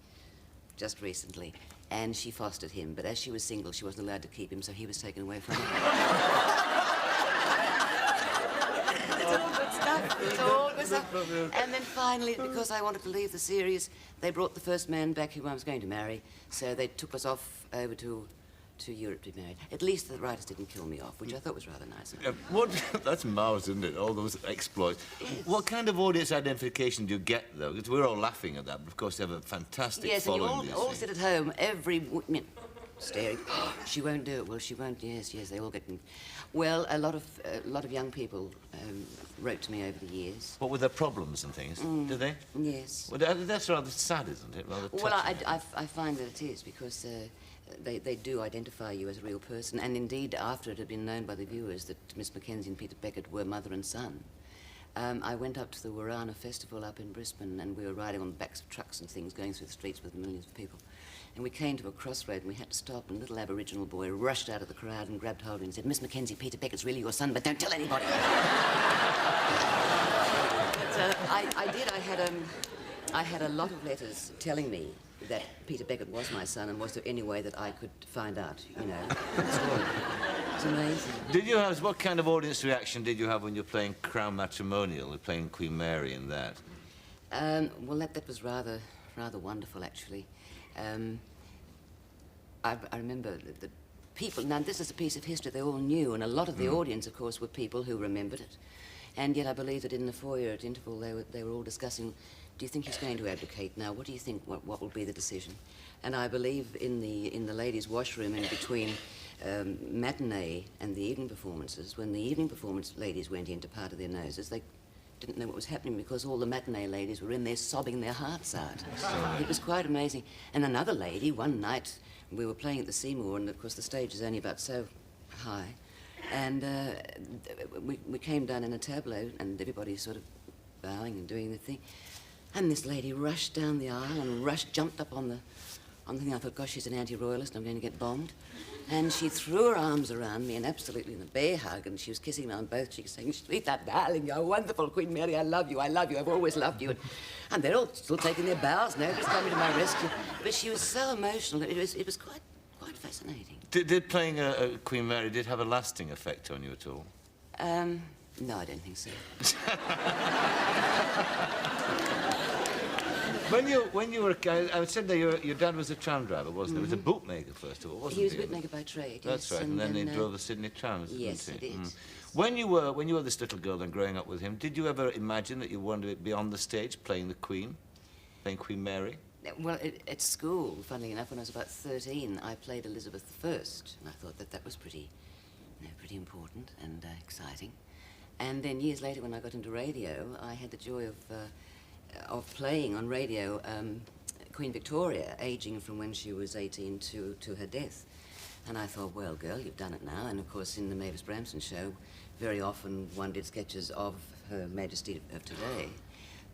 just recently. And she fostered him, but as she was single, she wasn't allowed to keep him, so he was taken away from her. It's all good stuff. It's all good stuff. And then finally, because I wanted to leave the series, they brought the first man back who I was going to marry, so they took us off over to Europe to be married. At least the writers didn't kill me off, which I thought was rather nice. That's marvellous, isn't it? All those exploits. Yes. What kind of audience identification do you get, though? Because we're all laughing at that, but of course they have a fantastic following. Yes, and you all sit at home, staring. She won't do it. Well, she won't. Yes, they all get... Well, a lot of young people wrote to me over the years. What were their problems and things? Did they? Yes. Well, that's rather sad, isn't it? Rather touching. Well, I find that it is, because they do identify you as a real person, and indeed, after it had been known by the viewers that Miss Mackenzie and Peter Beckett were mother and son, I went up to the Warana Festival up in Brisbane, and we were riding on the backs of trucks and things, going through the streets with millions of people. And we came to a crossroad, and we had to stop, and a little Aboriginal boy rushed out of the crowd and grabbed hold of me and said, "Miss Mackenzie, Peter Beckett's really your son, but don't tell anybody." But I did. I had a lot of letters telling me that Peter Beckett was my son, and was there any way that I could find out, you know, the story. It's amazing. What kind of audience reaction did you have when you were playing Crown Matrimonial, playing Queen Mary in that? Well, that was rather wonderful, actually. I remember the people... Now, this is a piece of history they all knew, and a lot of the audience, of course, were people who remembered it. And yet I believe that in the foyer at interval they were all discussing, do you think he's going to abdicate now? What do you think, what will be the decision? And I believe in the ladies' washroom in between matinee and the evening performances, when the evening performance ladies went in to powder their noses, they didn't know what was happening, because all the matinee ladies were in there sobbing their hearts out. It was quite amazing. And another lady, one night, we were playing at the Seymour, and of course the stage is only about so high, and we came down in a tableau, and everybody sort of bowing and doing the thing, and this lady rushed down the aisle and jumped up on the thing. I thought, gosh, she's an anti-royalist, I'm going to get bombed. And she threw her arms around me, and absolutely in a bear hug, and she was kissing me on both cheeks, saying, "Sweetheart, darling, you're wonderful, Queen Mary, I love you, I've always loved you." And they're all still taking their bows, nobody's coming to my rescue. But she was so emotional, it was quite fascinating. Did playing Queen Mary have a lasting effect on you at all? No, I don't think so. when you were a kid, I said that your dad was a tram driver, wasn't he? He was a bootmaker first of all, wasn't he? He was a bootmaker by trade. That's yes, right, and then he drove the Sydney trams, yes, didn't he? he did. When you were this little girl and growing up with him, did you ever imagine that you wanted to be on the stage playing the Queen, playing Queen Mary? Well, at school, funnily enough, when I was about 13, I played Elizabeth I, and I thought that was pretty important and exciting. And then years later, when I got into radio, I had the joy of playing on radio Queen Victoria, aging from when she was 18 to her death. And I thought, well, girl, you've done it now. And of course, in the Mavis Bramson show, very often one did sketches of Her Majesty of today.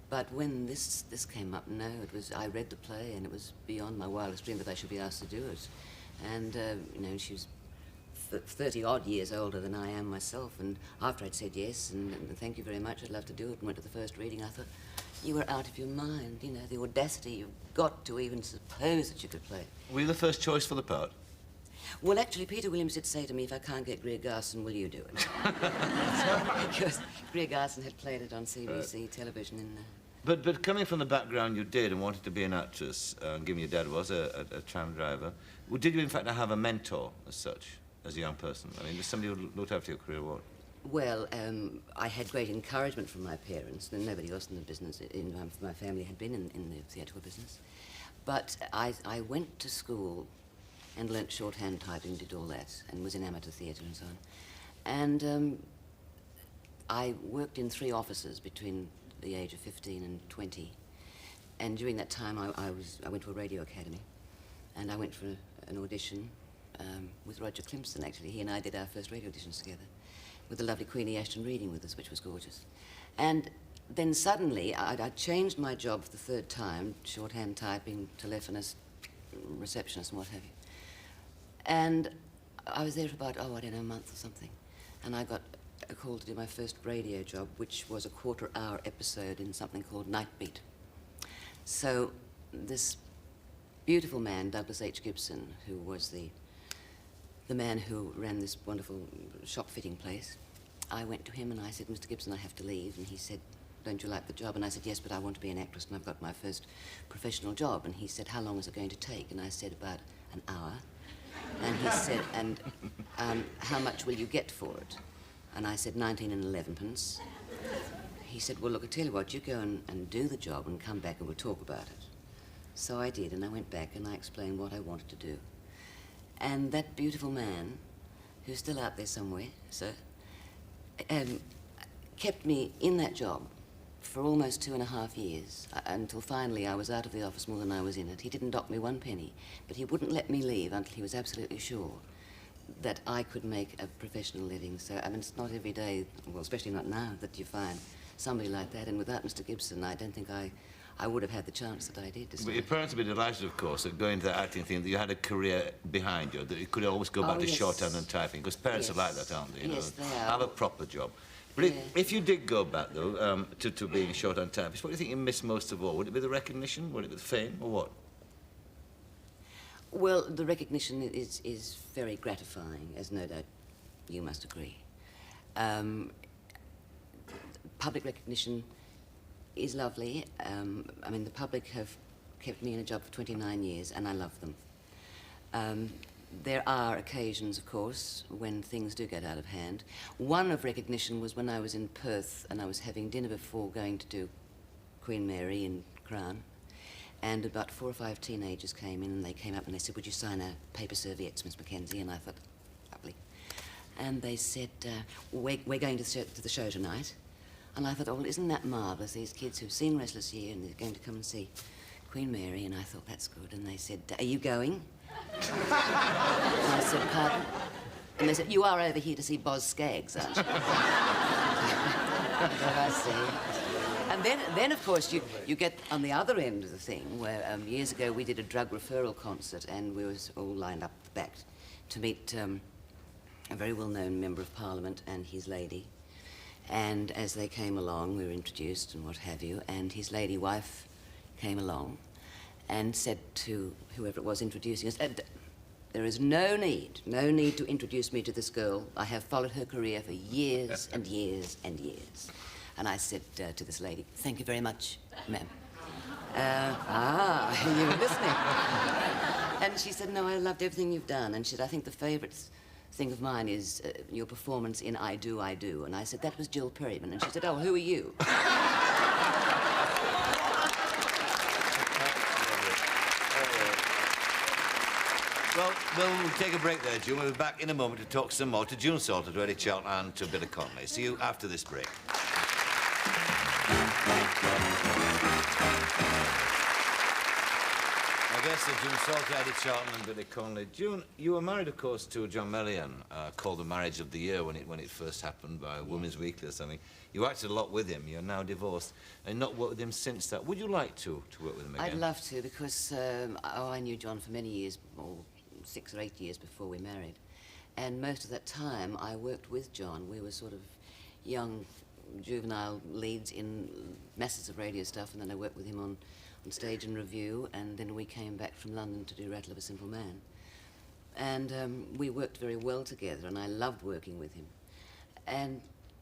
But when this came up, no, I read the play, and it was beyond my wildest dream that I should be asked to do it. And, you know, she was 30-odd years older than I am myself, and after I'd said yes, and thank you very much, I'd love to do it, and went to the first reading, I thought, you were out of your mind, you know, the audacity you've got to even suppose that you could play. Were you the first choice for the part? Well, actually, Peter Williams did say to me, if I can't get Greer Garson, will you do it? Because Greer Garson had played it on CBC television in... But coming from the background you did and wanted to be an actress, given your dad was a tram driver, did you in fact have a mentor as such, as a young person? I mean, somebody who looked after your career, what? Well, I had great encouragement from my parents, and nobody else in the business, in my family had been in the theatrical business. But I went to school and learnt shorthand typing, did all that, and was in amateur theatre and so on. And I worked in 3 offices between the age of 15 and 20. And during that time, I went to a radio academy, and I went for an audition with Roger Clemson, actually. He and I did our first radio auditions together, with the lovely Queenie Ashton reading with us, which was gorgeous. And then suddenly, I changed my job for the 3rd time, shorthand typing, telephonist, receptionist, and what have you. And I was there for about, I don't know, a month or something. And I got a call to do my first radio job, which was a 1/4-hour episode in something called Night Beat. So this beautiful man, Douglas H. Gibson, who was the man who ran this wonderful shop fitting place, I went to him and I said, Mr. Gibson, I have to leave. And he said, don't you like the job? And I said, yes, but I want to be an actress and I've got my first professional job. And he said, how long is it going to take? And I said, about an hour. And he said, and how much will you get for it? And I said, 19 and 11 pence. He said, well, look, I tell you what, you go and do the job and come back and we'll talk about it. So I did, and I went back and I explained what I wanted to do. And that beautiful man, who's still out there somewhere, sir, kept me in that job for almost 2.5 years, until finally I was out of the office more than I was in it. He didn't dock me 1 penny, but he wouldn't let me leave until he was absolutely sure that I could make a professional living. So, I mean, it's not every day, well, especially not now, that you find somebody like that. And without Mr. Gibson, I don't think I would have had the chance that I did. But your parents would be delighted, of course, at going to that acting thing, that you had a career behind you, that you could always go back to shorthand and typing, because parents are like that, aren't they? You Yes, know, they are. have a proper job. But if you did go back, though, to being a shorthand typist, what do you think you miss most of all? Would it be the recognition? Would it be the fame? Or what? Well, the recognition is very gratifying, as no doubt you must agree. Public recognition is lovely. I mean, the public have kept me in a job for 29 years, and I love them. There are occasions, of course, when things do get out of hand. One of recognition was when I was in Perth, and I was having dinner before going to do Queen Mary in Crown. And about 4 or 5 teenagers came in, and they came up and they said, would you sign our paper serviettes, Miss Mackenzie? And I thought, lovely. And they said, we're going to the show tonight. And I thought, oh, well, isn't that marvellous? These kids who've seen Restless Year and they're going to come and see Queen Mary. And I thought, that's good. And they said, are you going? And I said, pardon? And they said, you are over here to see Boz Skaggs, aren't you? I see. And then, of course, you get on the other end of the thing, where years ago we did a drug referral concert, and we were all lined up the back to meet a very well-known member of Parliament and his lady. And as they came along, we were introduced and what have you, and his lady wife came along and said to whoever it was introducing us, there is no need to introduce me to this girl. I have followed her career for years and years and years. And I said to this lady, thank you very much, ma'am. You were listening. And she said, no, I loved everything you've done. And she said, I think the favourite thing of mine is your performance in I Do, I Do. And I said, that was Jill Perryman. And she said, oh, who are you? Well, we'll take a break there, June. We'll be back in a moment to talk some more to June Salter, to Eddie Charlton, and to Billy Connolly. See you after this break. I guess June Salter, Eddie Charlton, and Billy Connolly. June, you were married, of course, to John Melian, called the Marriage of the Year when it first happened by Women's Weekly or something. You acted a lot with him. You're now divorced, and not worked with him since that. Would you like to work with him again? I'd love to, because I knew John for many years, or 6 or 8 years before we married. And most of that time, I worked with John. We were sort of young, juvenile leads in masses of radio stuff, and then I worked with him on stage and review, and then we came back from London to do Rattle of a Simple Man. And we worked very well together, and I loved working with him. And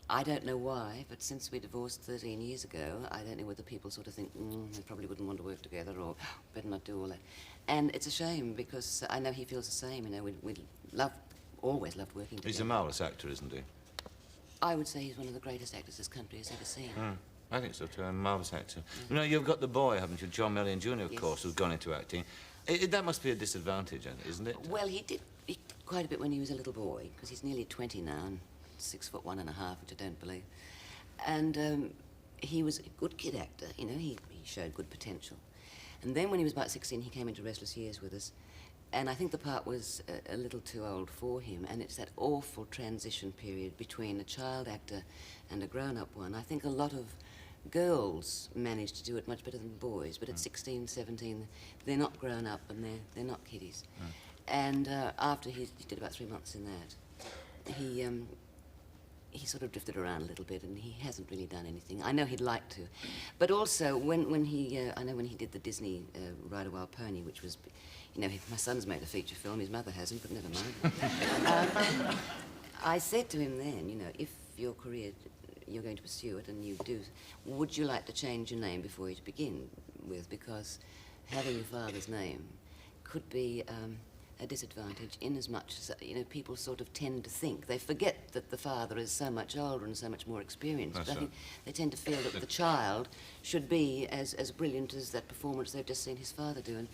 I don't know why, but since we divorced 13 years ago, I don't know whether people sort of think, they probably wouldn't want to work together, or better not do all that. And it's a shame, because I know he feels the same. You know, we always loved working together. He's a marvellous actor, isn't he? I would say he's one of the greatest actors this country has ever seen. I think so too. A marvellous actor. You know, you've got the boy, haven't you? John Melian Jr., of course, who's gone into acting. That must be a disadvantage, isn't it? Well, he did quite a bit when he was a little boy, because he's nearly 20 now, and 6'1.5", which I don't believe. And he was a good kid actor, you know, he showed good potential. And then when he was about 16, he came into Restless Years with us. And I think the part was a little too old for him, and it's that awful transition period between a child actor and a grown-up one. I think a lot of girls manage to do it much better than boys, but at 16, 17, they're not grown up and they're not kiddies. And after he did about 3 months in that, he sort of drifted around a little bit, and he hasn't really done anything. I know he'd like to. But also, when he did the Disney Ride a Wild Pony, which was, you know, my son's made a feature film, his mother hasn't, but never mind. I said to him then, you know, if your career, you're going to pursue it, and you do, would you like to change your name before you begin with? Because having your father's name could be a disadvantage, in as much as, you know, people sort of tend to think. They forget that the father is so much older and so much more experienced. But I think they tend to feel that the child should be as brilliant as that performance they've just seen his father do.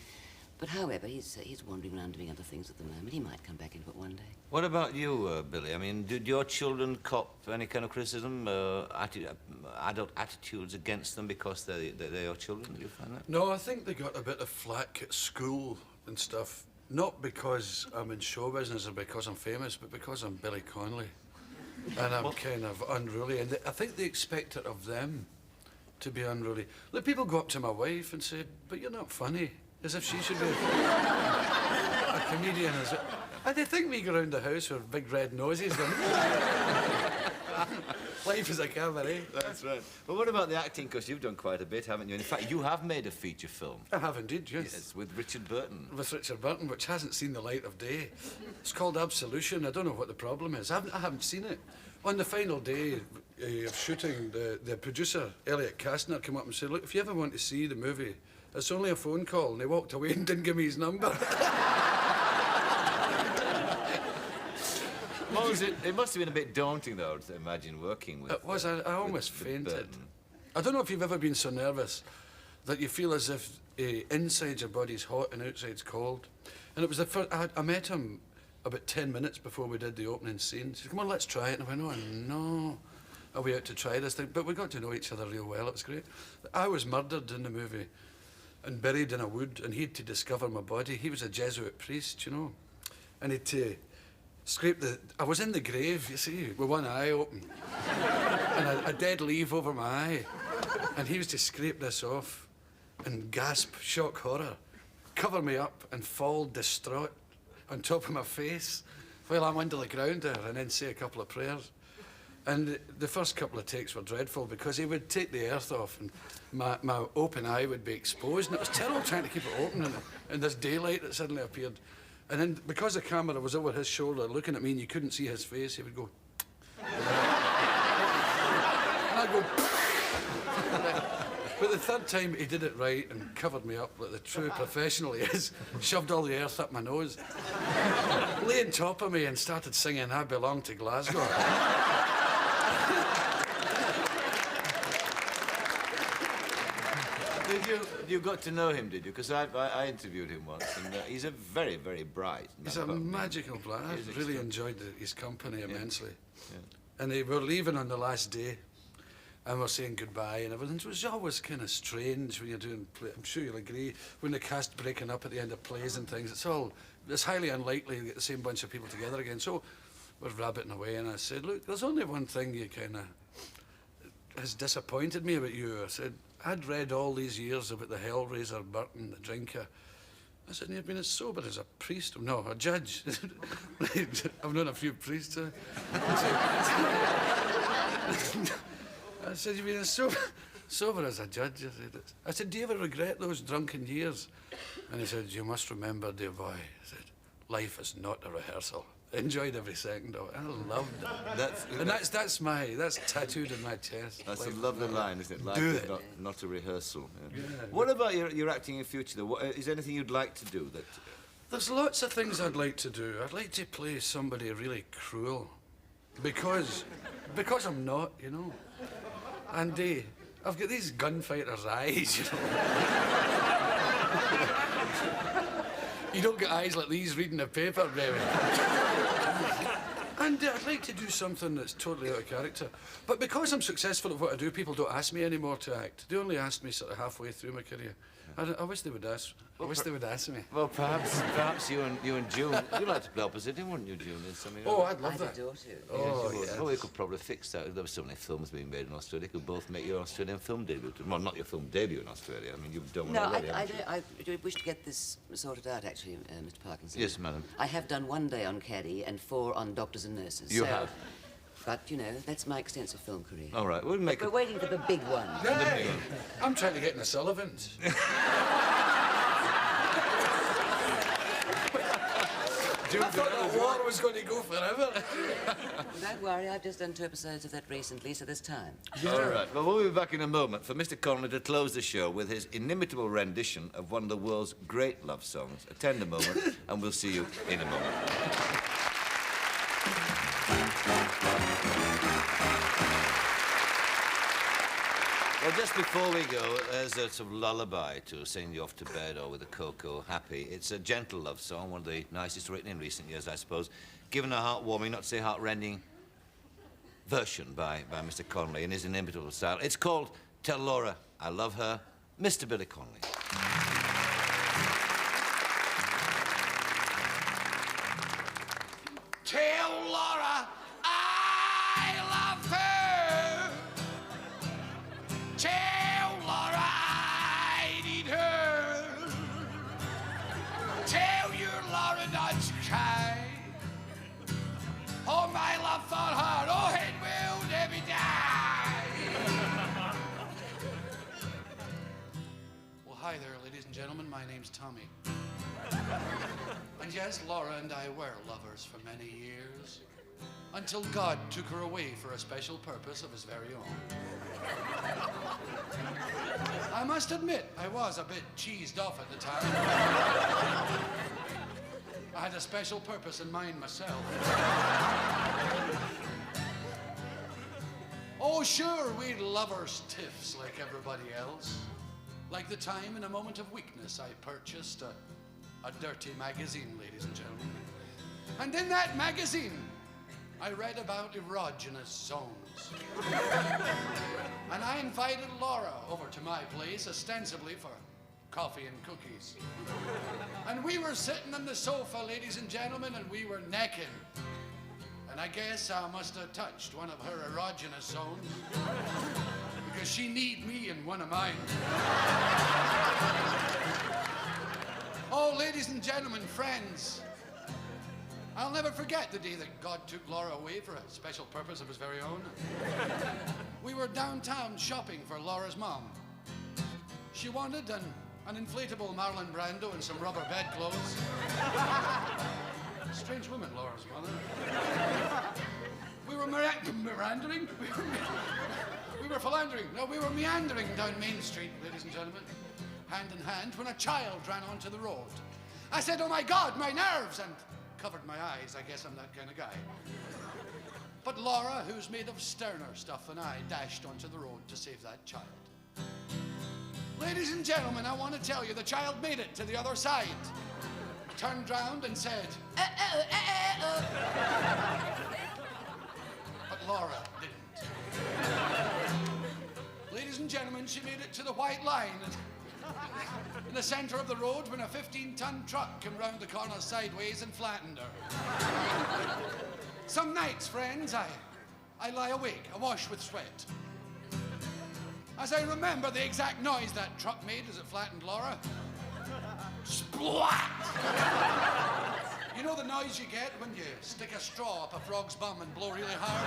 But however, he's wandering around doing other things at the moment. He might come back into it one day. What about you, Billy? I mean, did your children cop any kind of criticism, adult attitudes against them because they're your children? Do you find that? No, I think they got a bit of flack at school and stuff. Not because I'm in show business or because I'm famous, but because I'm Billy Connolly. And I'm kind of unruly. And I think they expect it of them to be unruly. Like, people go up to my wife and say, but you're not funny. As if she should be a comedian. And they think me go around the house with big red noses. Life is a cabaret. That's right. But what about the acting? Because you've done quite a bit, haven't you? In fact, you have made a feature film. I have indeed, yes. Yes, with Richard Burton. With Richard Burton, which hasn't seen the light of day. It's called Absolution. I don't know what the problem is. I haven't seen it. On the final day of shooting, the producer, Elliot Kastner, came up and said, look, if you ever want to see the movie, it's only a phone call. And he walked away and didn't give me his number. It must have been a bit daunting, though, to imagine working with... It was. I almost fainted. Burton. I don't know if you've ever been so nervous that you feel as if inside your body's hot and outside's cold. And it was the first... I met him about 10 minutes before we did the opening scene. He said, come on, let's try it. And I went, oh, no. Are we out to try this thing? But we got to know each other real well. It was great. I was murdered in the movie and buried in a wood, and he had to discover my body. He was a Jesuit priest, you know. And he'd scrape I was in the grave, you see, with one eye open. And a dead leaf over my eye. And he was to scrape this off and gasp shock horror, cover me up and fall distraught on top of my face while I'm under the ground there, and then say a couple of prayers. And the first couple of takes were dreadful because he would take the earth off and my open eye would be exposed, and it was terrible trying to keep it open in this daylight that suddenly appeared. And then, because the camera was over his shoulder looking at me and you couldn't see his face, he would go... and I'd go... But the third time he did it right and covered me up like the true professional he is, shoved all the earth up my nose, lay on top of me and started singing I Belong to Glasgow. You got to know him, did you? Because I interviewed him once, and he's a very, very bright man. He's a magical bloke. I really enjoyed his company immensely. Yeah. And they were leaving on the last day, and we're saying goodbye and everything. It was always kind of strange when you're doing I'm sure you'll agree, when the cast breaking up at the end of plays and things. It's highly unlikely to get the same bunch of people together again. So we're rabbiting away, and I said, look, there's only one thing you kind of has disappointed me about you. I said, I'd read all these years about the Hellraiser, Burton, the drinker. I said, you've been as sober as a priest. No, a judge. I've known a few priests. I said, you've been as sober as a judge. I said, do you ever regret those drunken years? And he said, you must remember, dear boy. I said, life is not a rehearsal. I enjoyed every second of it. I loved it. That's tattooed in my chest. That's a lovely line, isn't it? Life Do is it. not a rehearsal. Yeah. Yeah. What about your acting in future, though? Is there anything you'd like to do that... There's lots of things I'd like to do. I'd like to play somebody really cruel. Because I'm not, you know. And I've got these gunfighter's eyes, you know. You don't get eyes like these reading the paper, baby. And I'd like to do something that's totally out of character. But because I'm successful at what I do, people don't ask me anymore to act. They only asked me sort of halfway through my career. I wish they would ask. I wish they would ask me. Well, perhaps you and June, you'd like to play opposite him, wouldn't you, June? In something I'd love that. I'd adore to. Oh, yes. Well, we could probably fix that. There were so many films being made in Australia. You could both make your Australian film debut. Well, not your film debut in Australia. I mean, you've done one No, already, I wish to get this sorted out, actually, Mr. Parkinson. Yes, madam. I have done 1 day on Caddy and 4 on Doctors and Nurses. You have? But, you know, that's my extensive film career. All right, we'll make We're waiting for the big one. Hey, I'm trying to get in the Sullivans. I thought the war was going to go forever. Don't worry, I've just done 2 episodes of that recently, so there's time. Yeah. All right. Well, we'll be back in a moment for Mr. Connolly to close the show with his inimitable rendition of one of the world's great love songs. A tender moment, and we'll see you in a moment. Well, just before we go, there's a sort of lullaby to send you off to bed or with a cocoa happy. It's a gentle love song, one of the nicest written in recent years, I suppose, given a heartwarming, not to say heart-rending, version by Mr. Connolly in his inimitable style. It's called Tell Laura I Love Her, Mr. Billy Connolly. Tell Laura I love her. Tell Laura I need her. Tell your Laura not to cry. Oh, my love for her, oh, it will never die. Well, hi there, ladies and gentlemen. My name's Tommy. And yes, Laura and I were lovers for many years, until God took her away for a special purpose of his very own. I must admit, I was a bit cheesed off at the time. I had a special purpose in mind myself. Oh, sure, we'd lovers' tiffs like everybody else. Like the time in a moment of weakness I purchased a dirty magazine, ladies and gentlemen. And in that magazine, I read about erogenous zones. And I invited Laura over to my place, ostensibly for coffee and cookies. And we were sitting on the sofa, ladies and gentlemen, and we were necking. And I guess I must have touched one of her erogenous zones, because she need me in one of mine. Oh, ladies and gentlemen, friends, I'll never forget the day that God took Laura away for a special purpose of his very own. We were downtown shopping for Laura's mom. She wanted an inflatable Marlon Brando and some rubber bedclothes. Strange woman, Laura's mother. We were mirandering. We were philandering. No, we were meandering down Main Street, ladies and gentlemen, hand in hand, when a child ran onto the road. I said, oh my God, my nerves, and covered my eyes. I guess I'm that kind of guy. But Laura, who's made of sterner stuff than I, dashed onto the road to save that child. Ladies and gentlemen, I want to tell you, the child made it to the other side. Turned round and said, But Laura didn't. Ladies and gentlemen, she made it to the white line. In the centre of the road when a 15-ton truck came round the corner sideways and flattened her. Some nights, friends, I lie awake, awash with sweat. As I remember the exact noise that truck made as it flattened Laura. Splat! You know the noise you get when you stick a straw up a frog's bum and blow really hard?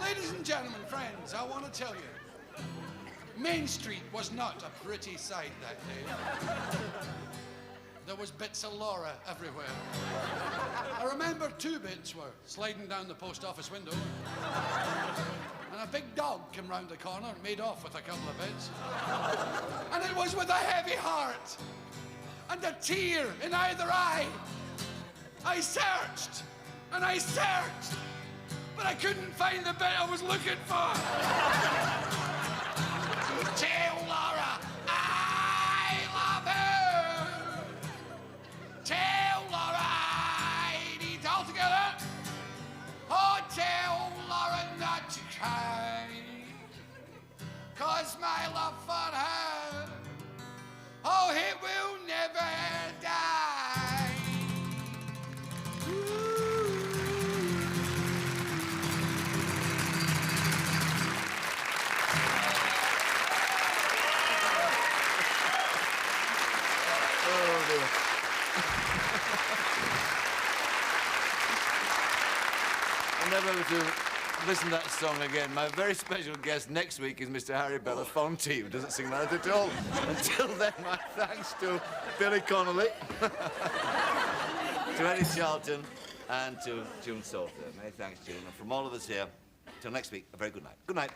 Ladies and gentlemen, friends, I want to tell you, Main Street was not a pretty sight that day. There was bits of Laura everywhere. I remember 2 bits were sliding down the post office window. And a big dog came round the corner and made off with a couple of bits. And it was with a heavy heart and a tear in either eye. I searched and I searched, but I couldn't find the bit I was looking for. Tell Laura I love her. Tell Laura I need it all together. Oh, tell Laura not to cry, 'cause my love for her, oh, it will never die. I'll never be able to listen to that song again. My very special guest next week is Mr. Harry Belafonte, who doesn't sing that at all. Until then, my thanks to Billy Connolly, to Eddie Charlton, and to June Salter. Many thanks, June. And from all of us here, till next week, a very good night. Good night.